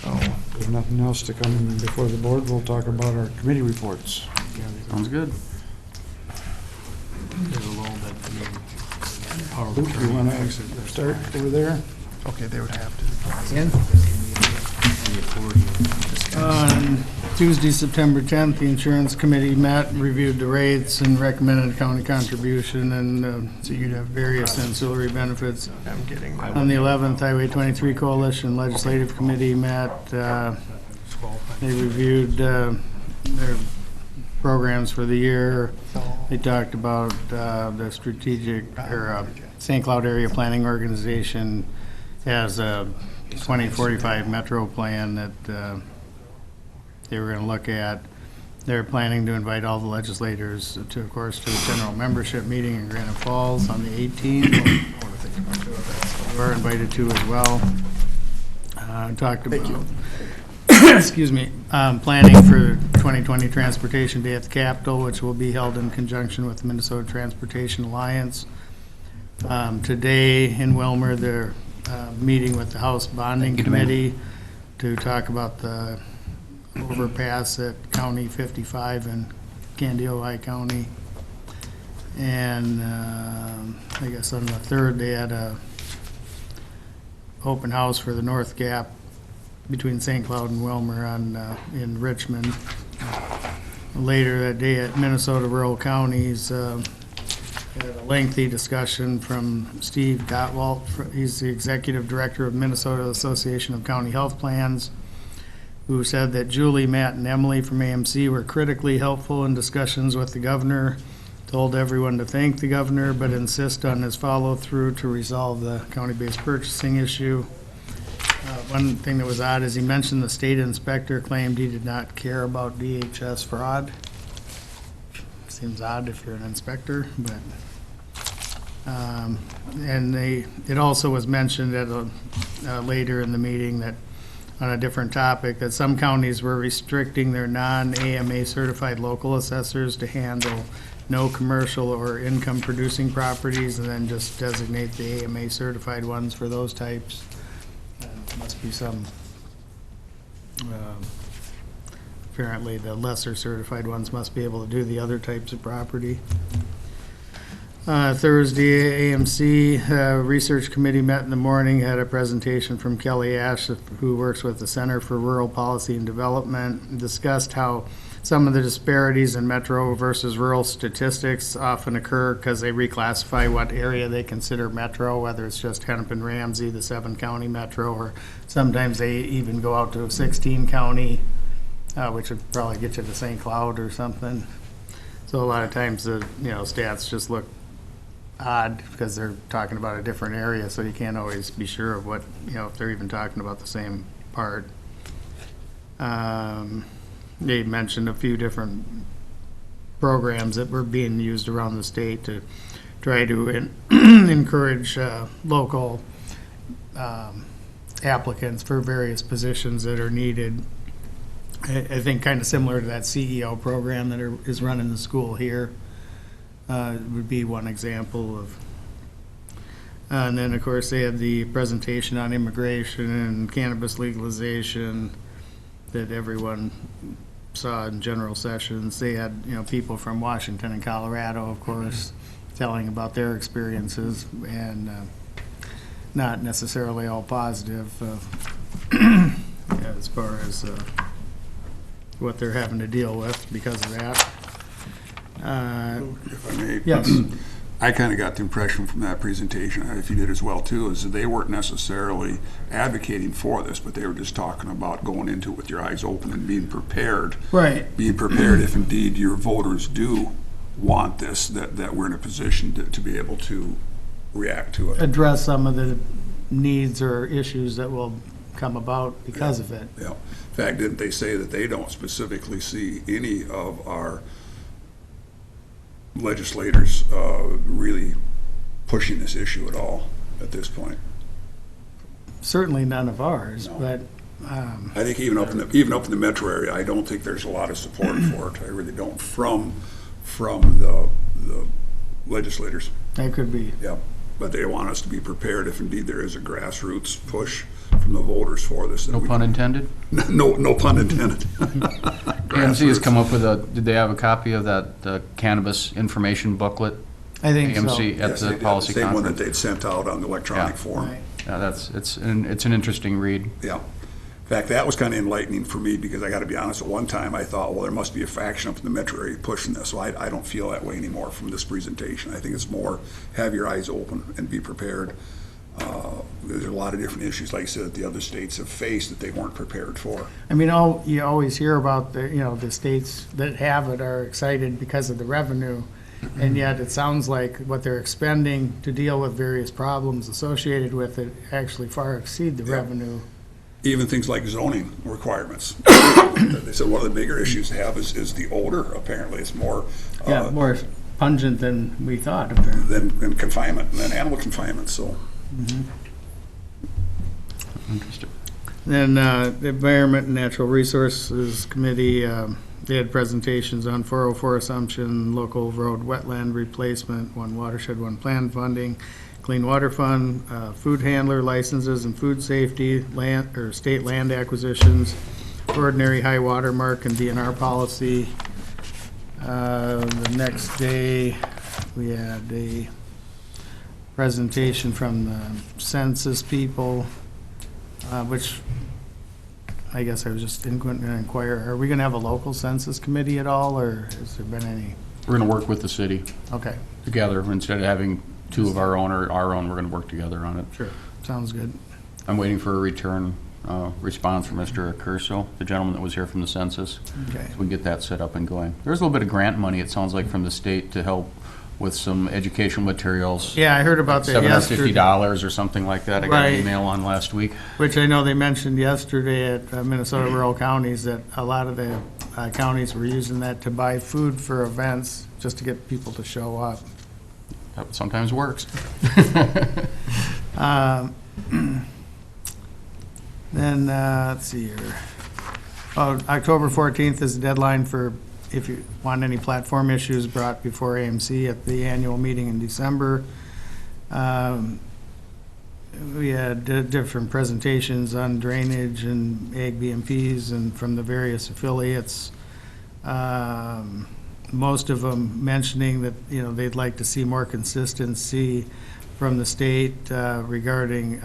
Oh, There's nothing else to come before the board. We'll talk about our committee reports. Sounds good. Luke, you wanna start over there? okay, they would have to. On Tuesday, September 10th, the insurance committee met, and reviewed the rates, and recommended a county contribution, and so you'd have various ancillary benefits. I'm getting my. On the 11th, Highway 23 Coalition Legislative Committee met. They reviewed their programs for the year. They talked about the strategic, or St. Cloud Area Planning Organization has a 2045 metro plan that they were going to look at. They're planning to invite all the legislators to, of course, to the general membership meeting in Granite Falls on the 18th. We're invited to as well. Talked about, excuse me, planning for 2020 Transportation Day at the Capitol, which will be held in conjunction with the Minnesota Transportation Alliance. Today in Wilmer, they're meeting with the House Bonding Committee to talk about the overpass at County 55 in Candioi County. And I guess on the 3rd, they had a open house for the North Gap between St. Cloud and Wilmer in Richmond. Later that day at Minnesota Rural Counties, had a lengthy discussion from Steve Gottwalt. He's the Executive Director of Minnesota Association of County Health Plans, who said that Julie, Matt, and Emily from AMC were critically helpful in discussions with the governor, told everyone to thank the governor, but insist on his follow-through to resolve the county-based purchasing issue. One thing that was odd is he mentioned the state inspector claimed he did not care about DHS fraud. Seems odd if you're an inspector, but, and it also was mentioned at later in the meeting that, on a different topic, that some counties were restricting their non-AMA certified local assessors to handle no commercial or income-producing properties, and then just designate the AMA certified ones for those types. Must be some apparently the lesser certified ones must be able to do the other types of property. Thursday, AMC Research Committee met in the morning, had a presentation from Kelly Ash, who works with the Center for Rural Policy and Development, discussed how some of the disparities in metro versus rural statistics often occur because they reclassify what area they consider metro, whether it's just Hennepin, Ramsey, the 7-county metro, or sometimes they even go out to a 16-county, which would probably get you to St. Cloud or something. So a lot of times the stats just look odd because they're talking about a different area, so you can't always be sure of what, if they're even talking about the same part. They mentioned a few different programs that were being used around the state to try to encourage local applicants for various positions that are needed. I think kind of similar to that CEO program that is run in the school here. Would be one example of. And then, of course, they had the presentation on immigration and cannabis legalization that everyone saw in general sessions. They had, people from Washington and Colorado, of course, telling about their experiences, and not necessarily all positive as far as what they're having to deal with because of that. If I may. Yes. I kind of got the impression from that presentation, if you did as well too, is that they weren't necessarily advocating for this, but they were just talking about going into it with your eyes open and being prepared. Right. Being prepared if indeed your voters do want this, that we're in a position to be able to react to it. Address some of the needs or issues that will come about because of it. Yeah. In fact, didn't they say that they don't specifically see any of our legislators really pushing this issue at all at this point? Certainly none of ours, No. but I think even up in the metro area, I don't think there's a lot of support for it. I really don't from the legislators. that could be. Yeah, but they want us to be prepared if indeed there is a grassroots push from the voters for this. No pun intended? No pun intended. AMC has come up with did they have a copy of the cannabis information booklet? I think AMC so. at Yes, the they did. policy Same one that conference? they'd sent out on the electronic form. Right. Yeah, it's an interesting read. Yeah. In fact, that was kind of enlightening for me because I got to be honest, at one time I thought, well, there must be a faction up in the metro area pushing this. So I don't feel that way anymore from this presentation. I think it's more have your eyes open and be prepared. There's a lot of different issues, like I said, that the other states have faced that they weren't prepared for. I mean, you always hear about the states that have it are excited because of the revenue, and yet it sounds like what they're expending to deal with various problems associated with it actually far exceed the revenue. Even things like zoning requirements. They said one of the bigger issues they have is the odor. Apparently, it's more More pungent than we thought, apparently. than confinement, than animal confinement. So. Interesting. Then the Environment and Natural Resources Committee, they had presentations on 404 assumption, local road wetland replacement, one watershed, one plan funding, clean water fund, food handler licenses and food safety, land or state land acquisitions, ordinary high water mark and DNR policy. The next day, we had a presentation from the census people, which I guess I was just going to inquire, are we going to have a local census committee at all, or has there been any? We're going to work with the city Okay, together. Instead of having two of our own, we're going to work together on it. sure, sounds good. I'm waiting for a return response from Mr. Accurso, the gentleman that was here from the census. Okay. So we can get that set up and going. There's a little bit of grant money, it sounds like, from the state to help with some educational materials. Yeah, I heard about that yesterday. $750 or something like that. I got an Right. email on last week. Which I know they mentioned yesterday at Minnesota Rural Counties, that a lot of the counties were using that to buy food for events, just to get people to show up. That sometimes works. Then, let's see here. October 14th is the deadline for, if you want any platform issues brought before AMC at the annual meeting in December. We had different presentations on drainage and ag BMPs and from the various affiliates. Most of them mentioning that, they'd like to see more consistency from the state regarding,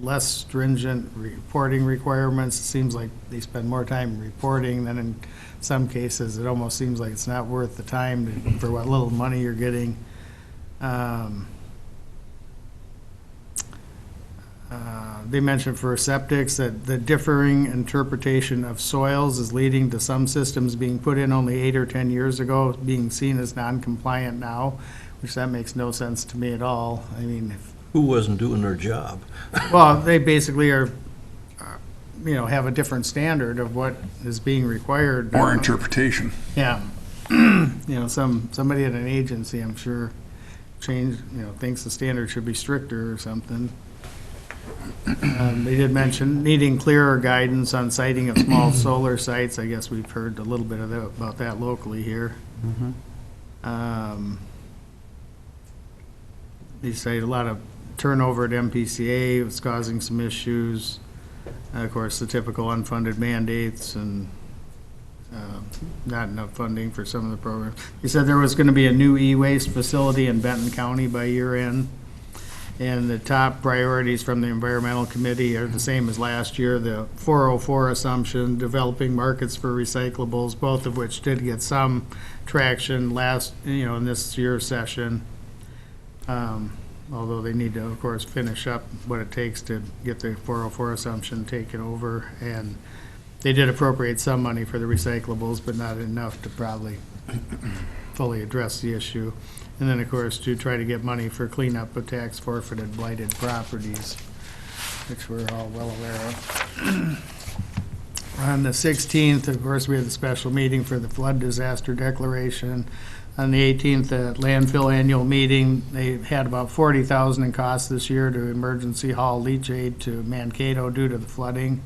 less stringent reporting requirements. It seems like they spend more time reporting than in some cases. It almost seems like it's not worth the time for what little money you're getting. They mentioned for septics that the differing interpretation of soils is leading to some systems being put in only 8 or 10 years ago being seen as non-compliant now, which that makes no sense to me at all. I mean, Who wasn't doing their job? well, they basically are, have a different standard of what is being required. Or interpretation. Yeah. Somebody at an agency, I'm sure, thinks the standard should be stricter or something. They did mention needing clearer guidance on siting of small solar sites. I guess we've heard a little bit of that, about that locally here. They say a lot of turnover at MPCA was causing some issues. Of course, the typical unfunded mandates and not enough funding for some of the programs. He said there was going to be a new e-waste facility in Benton County by year end. And the top priorities from the environmental committee are the same as last year. The 404 assumption, developing markets for recyclables, both of which did get some traction in this year's session. Although they need to, of course, finish up what it takes to get the 404 assumption taken over. And they did appropriate some money for the recyclables, but not enough to probably fully address the issue. And then, of course, to try to get money for cleanup of tax forfeited blighted properties, which we're all well aware of. On the 16th, of course, we had the special meeting for the flood disaster declaration. On the 18th, the landfill annual meeting, they had about $40,000 in costs this year to emergency haul leachate to Mankato due to the flooding.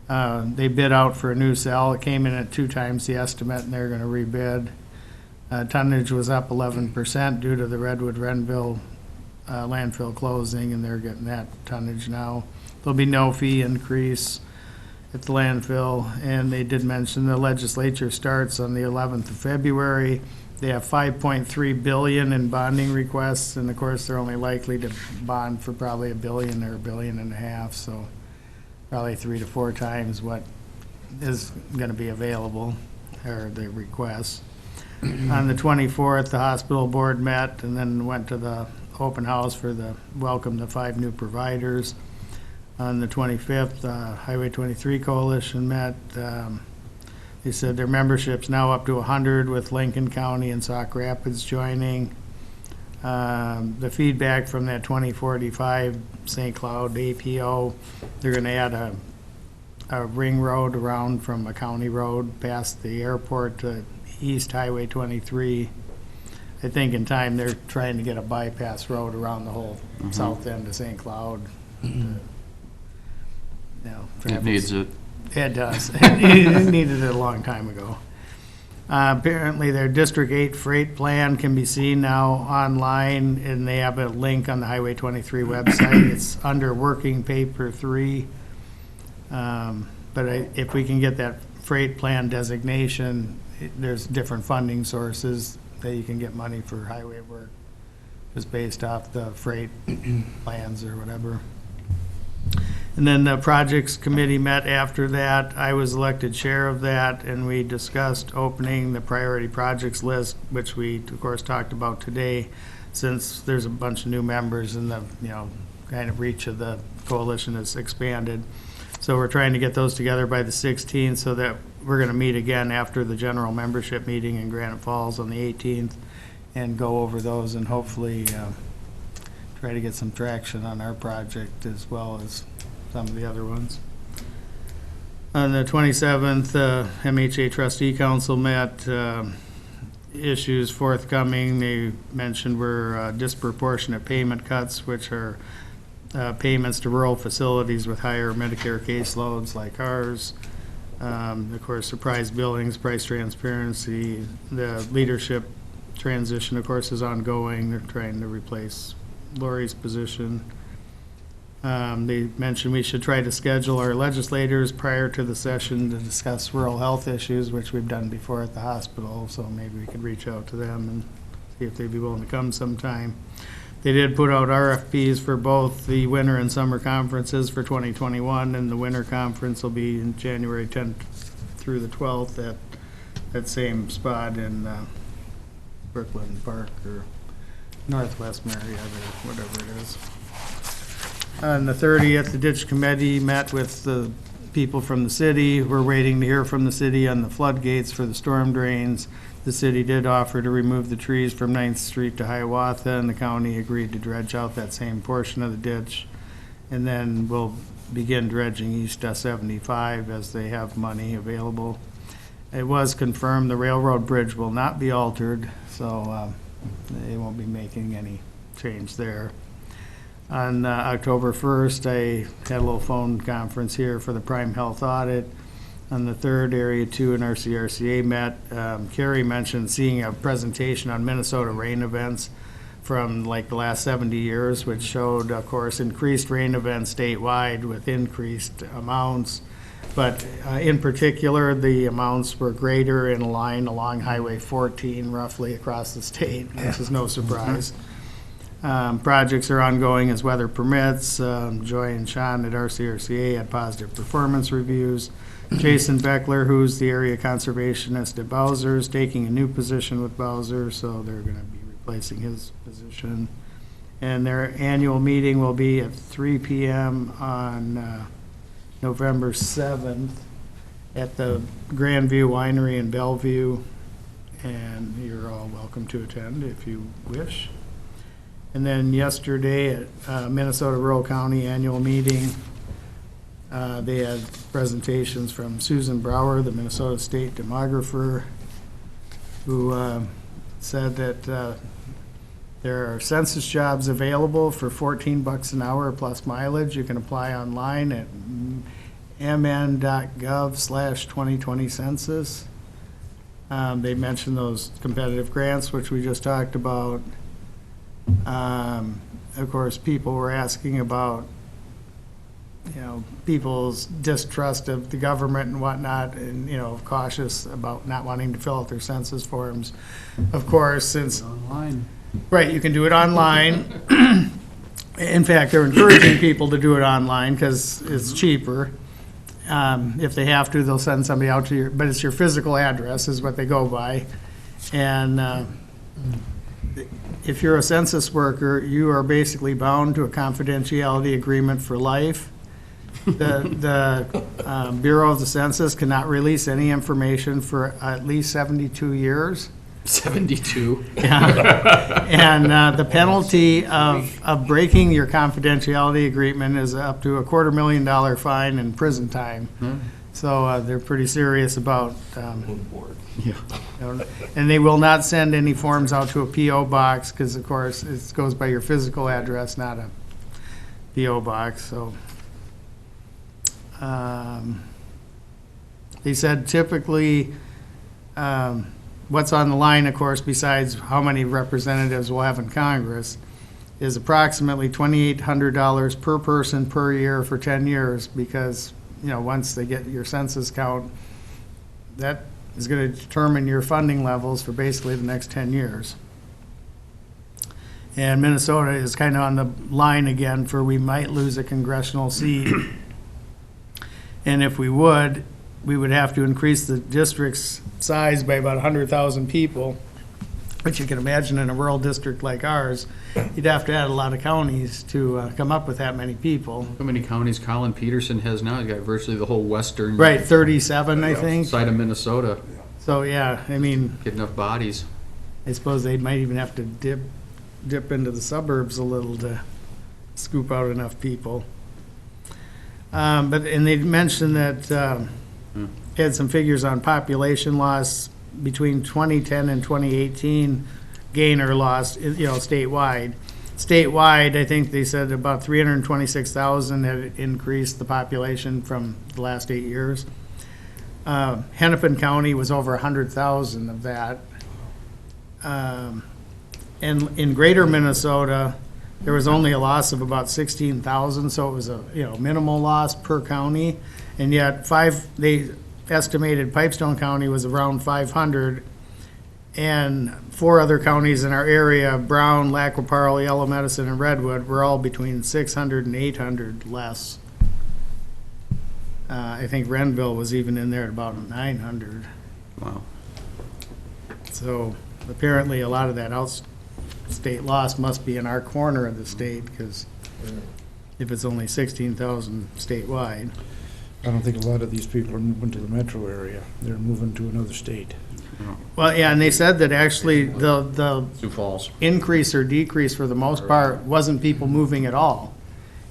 They bid out for a new cell. It came in at 2 times the estimate, and they're going to rebid. Tonnage was up 11% due to the Redwood-Renville landfill closing, and they're getting that tonnage now. There'll be no fee increase at the landfill, and they did mention the legislature starts on the 11th of February. They have $5.3 billion in bonding requests, and of course, they're only likely to bond for probably $1 billion or $1.5 billion, so probably 3 to 4 times what is going to be available, or the requests. On the 24th, the hospital board met and then went to the open house for the welcome to 5 new providers. On the 25th, Highway 23 Coalition met. They said their membership's now up to 100 with Lincoln County and Sauk Rapids joining. The feedback from that 2045 St. Cloud APO, they're going to add a ring road around from a county road past the airport to East Highway 23. I think in time they're trying to get a bypass road around the whole south end of St. Cloud. It needs it. It does. It needed it a long time ago. Apparently their District 8 freight plan can be seen now online, and they have a link on the Highway 23 website. It's under working paper 3. But if we can get that freight plan designation, there's different funding sources that you can get money for highway work, just based off the freight plans or whatever. And then the projects committee met after that. I was elected chair of that, and we discussed opening the priority projects list, which we, of course, talked about today, since there's a bunch of new members and the, kind of reach of the coalition has expanded. So we're trying to get those together by the 16th so that we're going to meet again after the general membership meeting in Granite Falls on the 18th and go over those and hopefully try to get some traction on our project as well as some of the other ones. On the 27th, MHA Trustee Council met. Issues forthcoming, they mentioned were disproportionate payment cuts, which are payments to rural facilities with higher Medicare caseloads like ours. Of course, surprise billings, price transparency. The leadership transition, of course, is ongoing. They're trying to replace Lori's position. They mentioned we should try to schedule our legislators prior to the session to discuss rural health issues, which we've done before at the hospital, so maybe we could reach out to them and see if they'd be willing to come sometime. They did put out RFPs for both the winter and summer conferences for 2021, and the winter conference will be in January 10th through the 12th at that same spot in Brooklyn Park or Northwest Marietta, or whatever it is. On the 30th, the ditch committee met with the people from the city. We're waiting to hear from the city on the floodgates for the storm drains. The city did offer to remove the trees from 9th Street to Hiawatha, and the county agreed to dredge out that same portion of the ditch. And then we'll begin dredging east 75 as they have money available. It was confirmed the railroad bridge will not be altered, so they won't be making any change there. On October 1st, I had a little phone conference here for the Prime Health Audit. On the 3rd, Area 2 and RCRCA met. Carrie mentioned seeing a presentation on Minnesota rain events from like the last 70 years, which showed, of course, increased rain events statewide with increased amounts. But in particular, the amounts were greater in a line along Highway 14 roughly across the state, which is no surprise. Projects are ongoing as weather permits. Joy and Sean at RCRCA had positive performance reviews. Jason Beckler, who's the area conservationist at Bowser, is taking a new position with Bowser, so they're going to be replacing his position. And their annual meeting will be at 3 p.m. on November 7th at the Grandview Winery in Bellevue, and you're all welcome to attend if you wish. And then yesterday at Minnesota Rural County Annual Meeting, they had presentations from Susan Brower, the Minnesota State Demographer, who said that there are census jobs available for $14 an hour plus mileage. You can apply online at mn.gov/2020 census. They mentioned those competitive grants, which we just talked about. Of course, people were asking about, people's distrust of the government and whatnot, and, cautious about not wanting to fill out their census forms. Of course, since... Online. Right, you can do it online. In fact, they're encouraging people to do it online because it's cheaper. If they have to, they'll send somebody out to but it's your physical address is what they go by. And if you're a census worker, you are basically bound to a confidentiality agreement for life. The Bureau of the Census cannot release any information for at least 72 years. 72. Yeah. And the penalty of breaking your confidentiality agreement is up to a $250,000 fine and prison time. So they're pretty serious about, and they will not send any forms out to a P.O. box because, of course, it goes by your physical address, not a P.O. box. So they said typically what's on the line, of course, besides how many representatives we'll have in Congress, is approximately $2,800 per person per year for 10 years because, once they get your census count, that is going to determine your funding levels for basically the next 10 years. And Minnesota is kind of on the line again for we might lose a congressional seat. And if we would have to increase the district's size by about 100,000 people, which you can imagine in a rural district like ours, you'd have to add a lot of counties to come up with that many people. How many counties Colin Peterson has now? He's got virtually the whole western Right, 37, I think. side of Minnesota. So, yeah, I mean, Get enough bodies. I suppose they might even have to dip into the suburbs a little to scoop out enough people. And they mentioned that had some figures on population loss between 2010 and 2018, gain or loss, statewide. Statewide, I think they said about 326,000 had increased the population from the last 8 years. Hennepin County was over 100,000 of that. And in greater Minnesota, there was only a loss of about 16,000, so it was a, minimal loss per county. And yet they estimated Pipestone County was around 500, and 4 other counties in our area, Brown, Lac-Qui-Parle, Yellow Medicine, and Redwood, were all between 600 and 800 less. I think Renville was even in there at about 900. Wow. So apparently a lot of that outstate loss must be in our corner of the state, because if it's only 16,000 statewide. I don't think a lot of these people are moving to the metro area. They're moving to another state. Well, yeah, and they said that actually the Sioux Falls. increase or decrease for the most part wasn't people moving at all.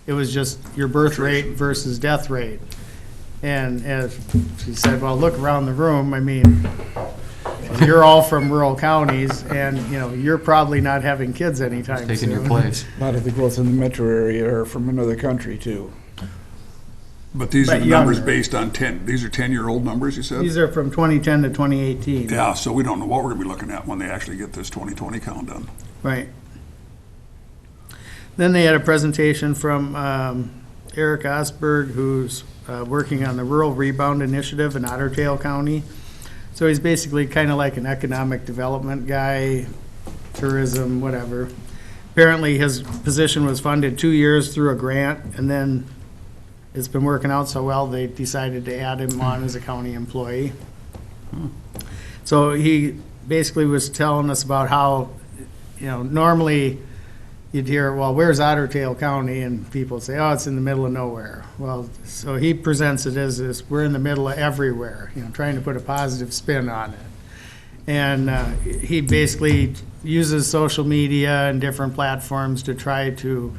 It was just your birth rate versus death rate. And as she said, well, look around the room, I mean, you're all from rural counties, and, you're probably not having kids anytime soon. Taking your place. A lot of the growth in the metro area are from another country, too. But these are But the numbers younger. based on these are 10-year-old numbers, you said? These are from 2010 to 2018. Yeah, so we don't know what we're gonna be looking at when they actually get this 2020 count done. Right. Then they had a presentation from Eric Osberg, who's working on the Rural Rebound Initiative in Otter Tail County. So he's basically kind of like an economic development guy, tourism, whatever. Apparently his position was funded 2 years through a grant, and then it's been working out so well, they decided to add him on as a county employee. So he basically was telling us about how, normally you'd hear, well, where's Otter Tail County? And people say, oh, it's in the middle of nowhere. Well, so he presents it as this, we're in the middle of everywhere, trying to put a positive spin on it. And he basically uses social media and different platforms to try to,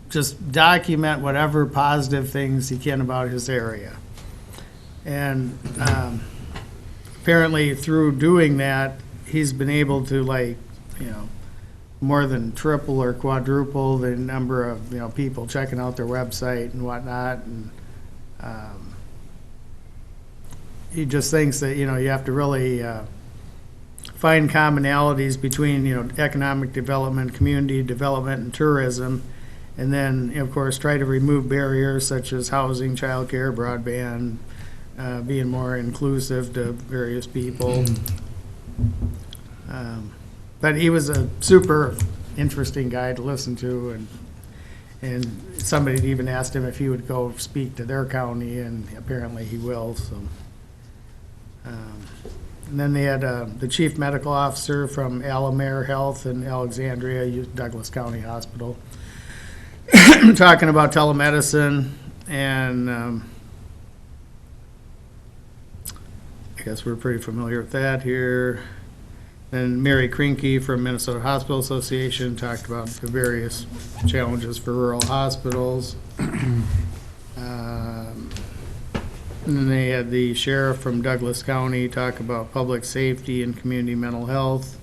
just document whatever positive things he can about his area. And apparently through doing that, he's been able to more than triple or quadruple the number of, people checking out their website and whatnot. And he just thinks that, you have to really find commonalities between, economic development, community development, and tourism. And then, of course, try to remove barriers such as housing, childcare, broadband, being more inclusive to various people. But he was a super interesting guy to listen to, and somebody even asked him if he would go speak to their county, and apparently he will. So, and then they had the chief medical officer from Alamare Health in Alexandria, Douglas County Hospital, talking about telemedicine, and I guess we're pretty familiar with that here. And Mary Krinke from Minnesota Hospital Association talked about the various challenges for rural hospitals. And then they had the sheriff from Douglas County talk about public safety and community mental health.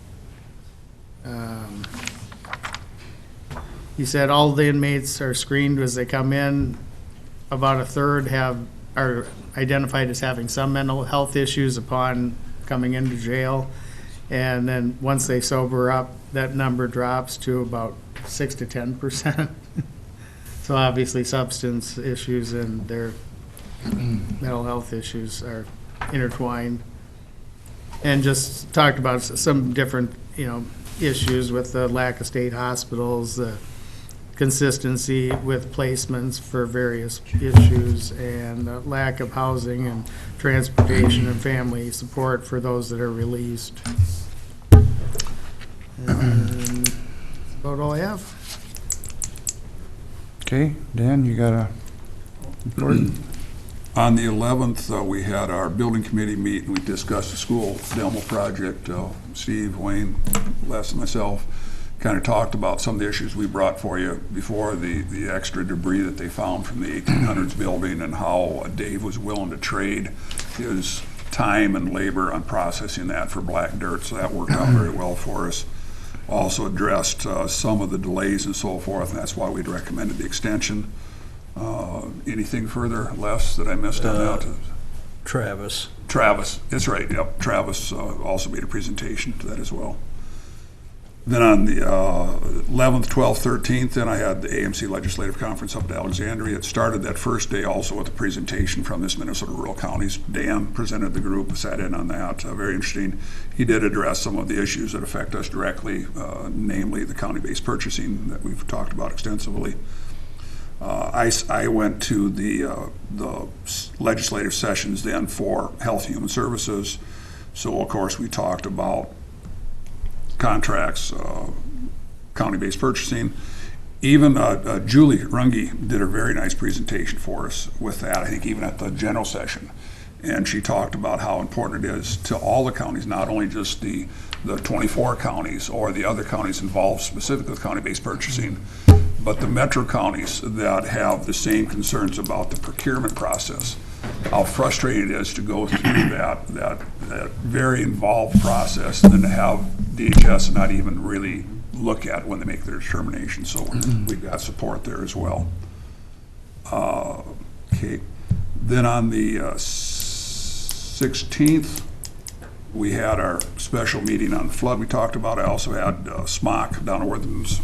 He said all the inmates are screened as they come in. About a third are identified as having some mental health issues upon coming into jail. And then once they sober up, that number drops to about 6 to 10%. So obviously substance issues and their mental health issues are intertwined. And just talked about some different, issues with the lack of state hospitals, the consistency with placements for various issues, and the lack of housing and transportation and family support for those that are released. And that's about all I have. Okay, Dan, you got a report? On the 11th, we had our building committee meet, and we discussed the school demo project. Steve, Wayne, Les, and myself kind of talked about some of the issues we brought for you before, the extra debris that they found from the 1800s building, and how Dave was willing to trade his time and labor on processing that for black dirt, so that worked out very well for us. Also addressed some of the delays and so forth, and that's why we'd recommended the extension. Anything further, Les, that I missed on that? Travis. Travis, that's right, yep. Travis also made a presentation to that as well. Then on the 11th, 12th, 13th, then I had the AMC Legislative Conference up at Alexandria. It started that first day also with a presentation from this Minnesota Rural Counties. Dan presented the group, sat in on that. Very interesting. He did address some of the issues that affect us directly, namely the county-based purchasing that we've talked about extensively. I went to the legislative sessions then for Health and Human Services. So, of course, we talked about contracts, county-based purchasing. Even Julie Runge did a very nice presentation for us with that, I think even at the general session. And she talked about how important it is to all the counties, not only just the 24 counties or the other counties involved specifically with county-based purchasing, but the metro counties that have the same concerns about the procurement process, how frustrating it is to go through that very involved process and then to have DHS not even really look at when they make their determination. So we've got support there as well. Okay. Then on the 16th, we had our special meeting on the flood we talked about. I also had SMOC down at Worthington's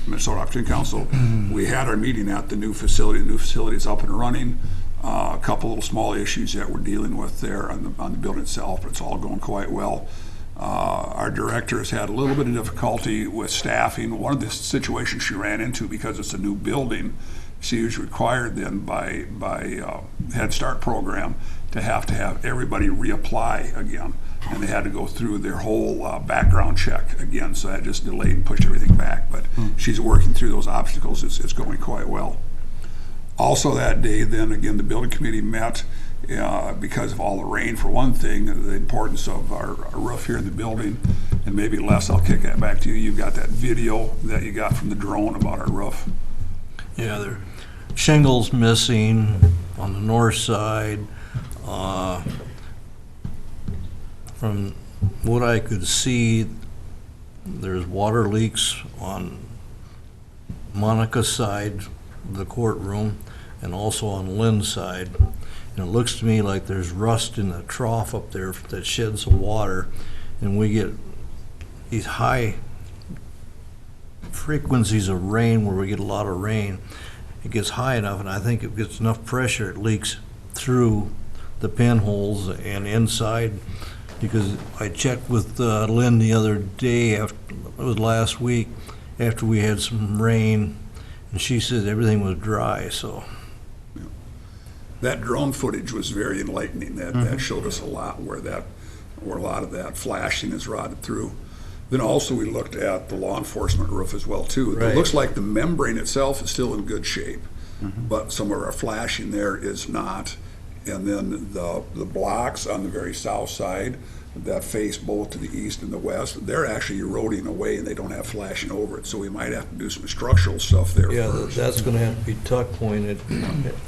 Minnesota Opportunity Council. We had our meeting at the new facility. The new facility is up and running. A couple little small issues that we're dealing with there on the building itself, but it's all going quite well. Our director has had a little bit of difficulty with staffing. One of the situations she ran into, because it's a new building, she was required then by Head Start program to have everybody reapply again. And they had to go through their whole background check again, so that just delayed and pushed everything back. But she's working through those obstacles. It's going quite well. Also that day, then again, the building committee met because of all the rain, for one thing, the importance of our roof here in the building. And maybe Les, I'll kick that back to you. You've got that video that you got from the drone about our roof. Yeah, there are shingles missing on the north side. From what I could see, there's water leaks on Monica's side of the courtroom and also on Lynn's side. And it looks to me like there's rust in the trough up there that sheds the water, and we get these high frequencies of rain where we get a lot of rain. It gets high enough, and I think it gets enough pressure, it leaks through the pinholes and inside. Because I checked with Lynn the other day, it was last week, after we had some rain, and she said everything was dry, so. That drone footage was very enlightening. That showed us a lot where a lot of that flashing is rotted through. Then also we looked at the law enforcement roof as well too. Right. It looks like the membrane itself is still in good shape, but some of our flashing there is not. And then the blocks on the very south side that face both to the east and the west, they're actually eroding away and they don't have flashing over it. So we might have to do some structural stuff there Yeah, first. that's gonna have to be tuck pointed.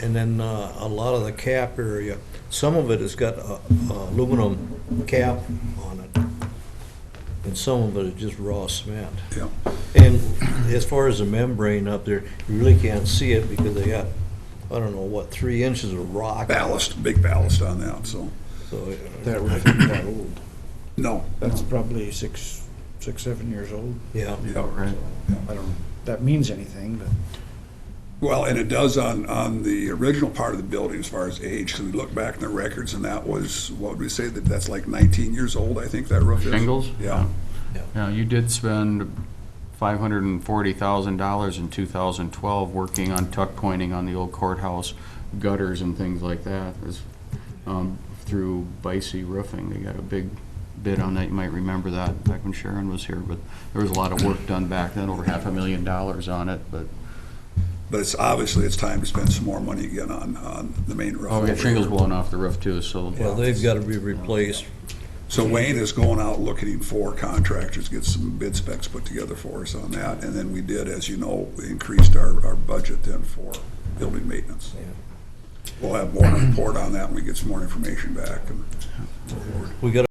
And then a lot of the cap area, some of it has got a aluminum cap on it. And some of it is just raw cement. Yeah. And as far as the membrane up there, you really can't see it because they got, I don't know, what, 3 inches of rock. Ballast, big ballast on that, so. That roof isn't that old. No. That's probably 6, 7 years old. Yeah. Right. I don't know if that means anything, but. Well, and it does on the original part of the building as far as age, because we look back in the records and that was, what would we say, that's like 19 years old, I think that roof is? Shingles? Yeah. Yeah, you did spend $540,000 in 2012 working on tuck pointing on the old courthouse gutters and things like that. It was, through Bicey Roofing. They got a big bid on that. You might remember that back when Sharon was here, but there was a lot of work done back then, over $500,000 on it, but. But it's obviously, it's time to spend some more money again on the main roof. Oh, we got shingles blowing off the roof too, so. Well, they've got to be replaced. So Wayne is going out looking for contractors, get some bid specs put together for us on that. And then we did, as you know, we increased our budget then for building maintenance. We'll have more to report on that when we get some more information back. We got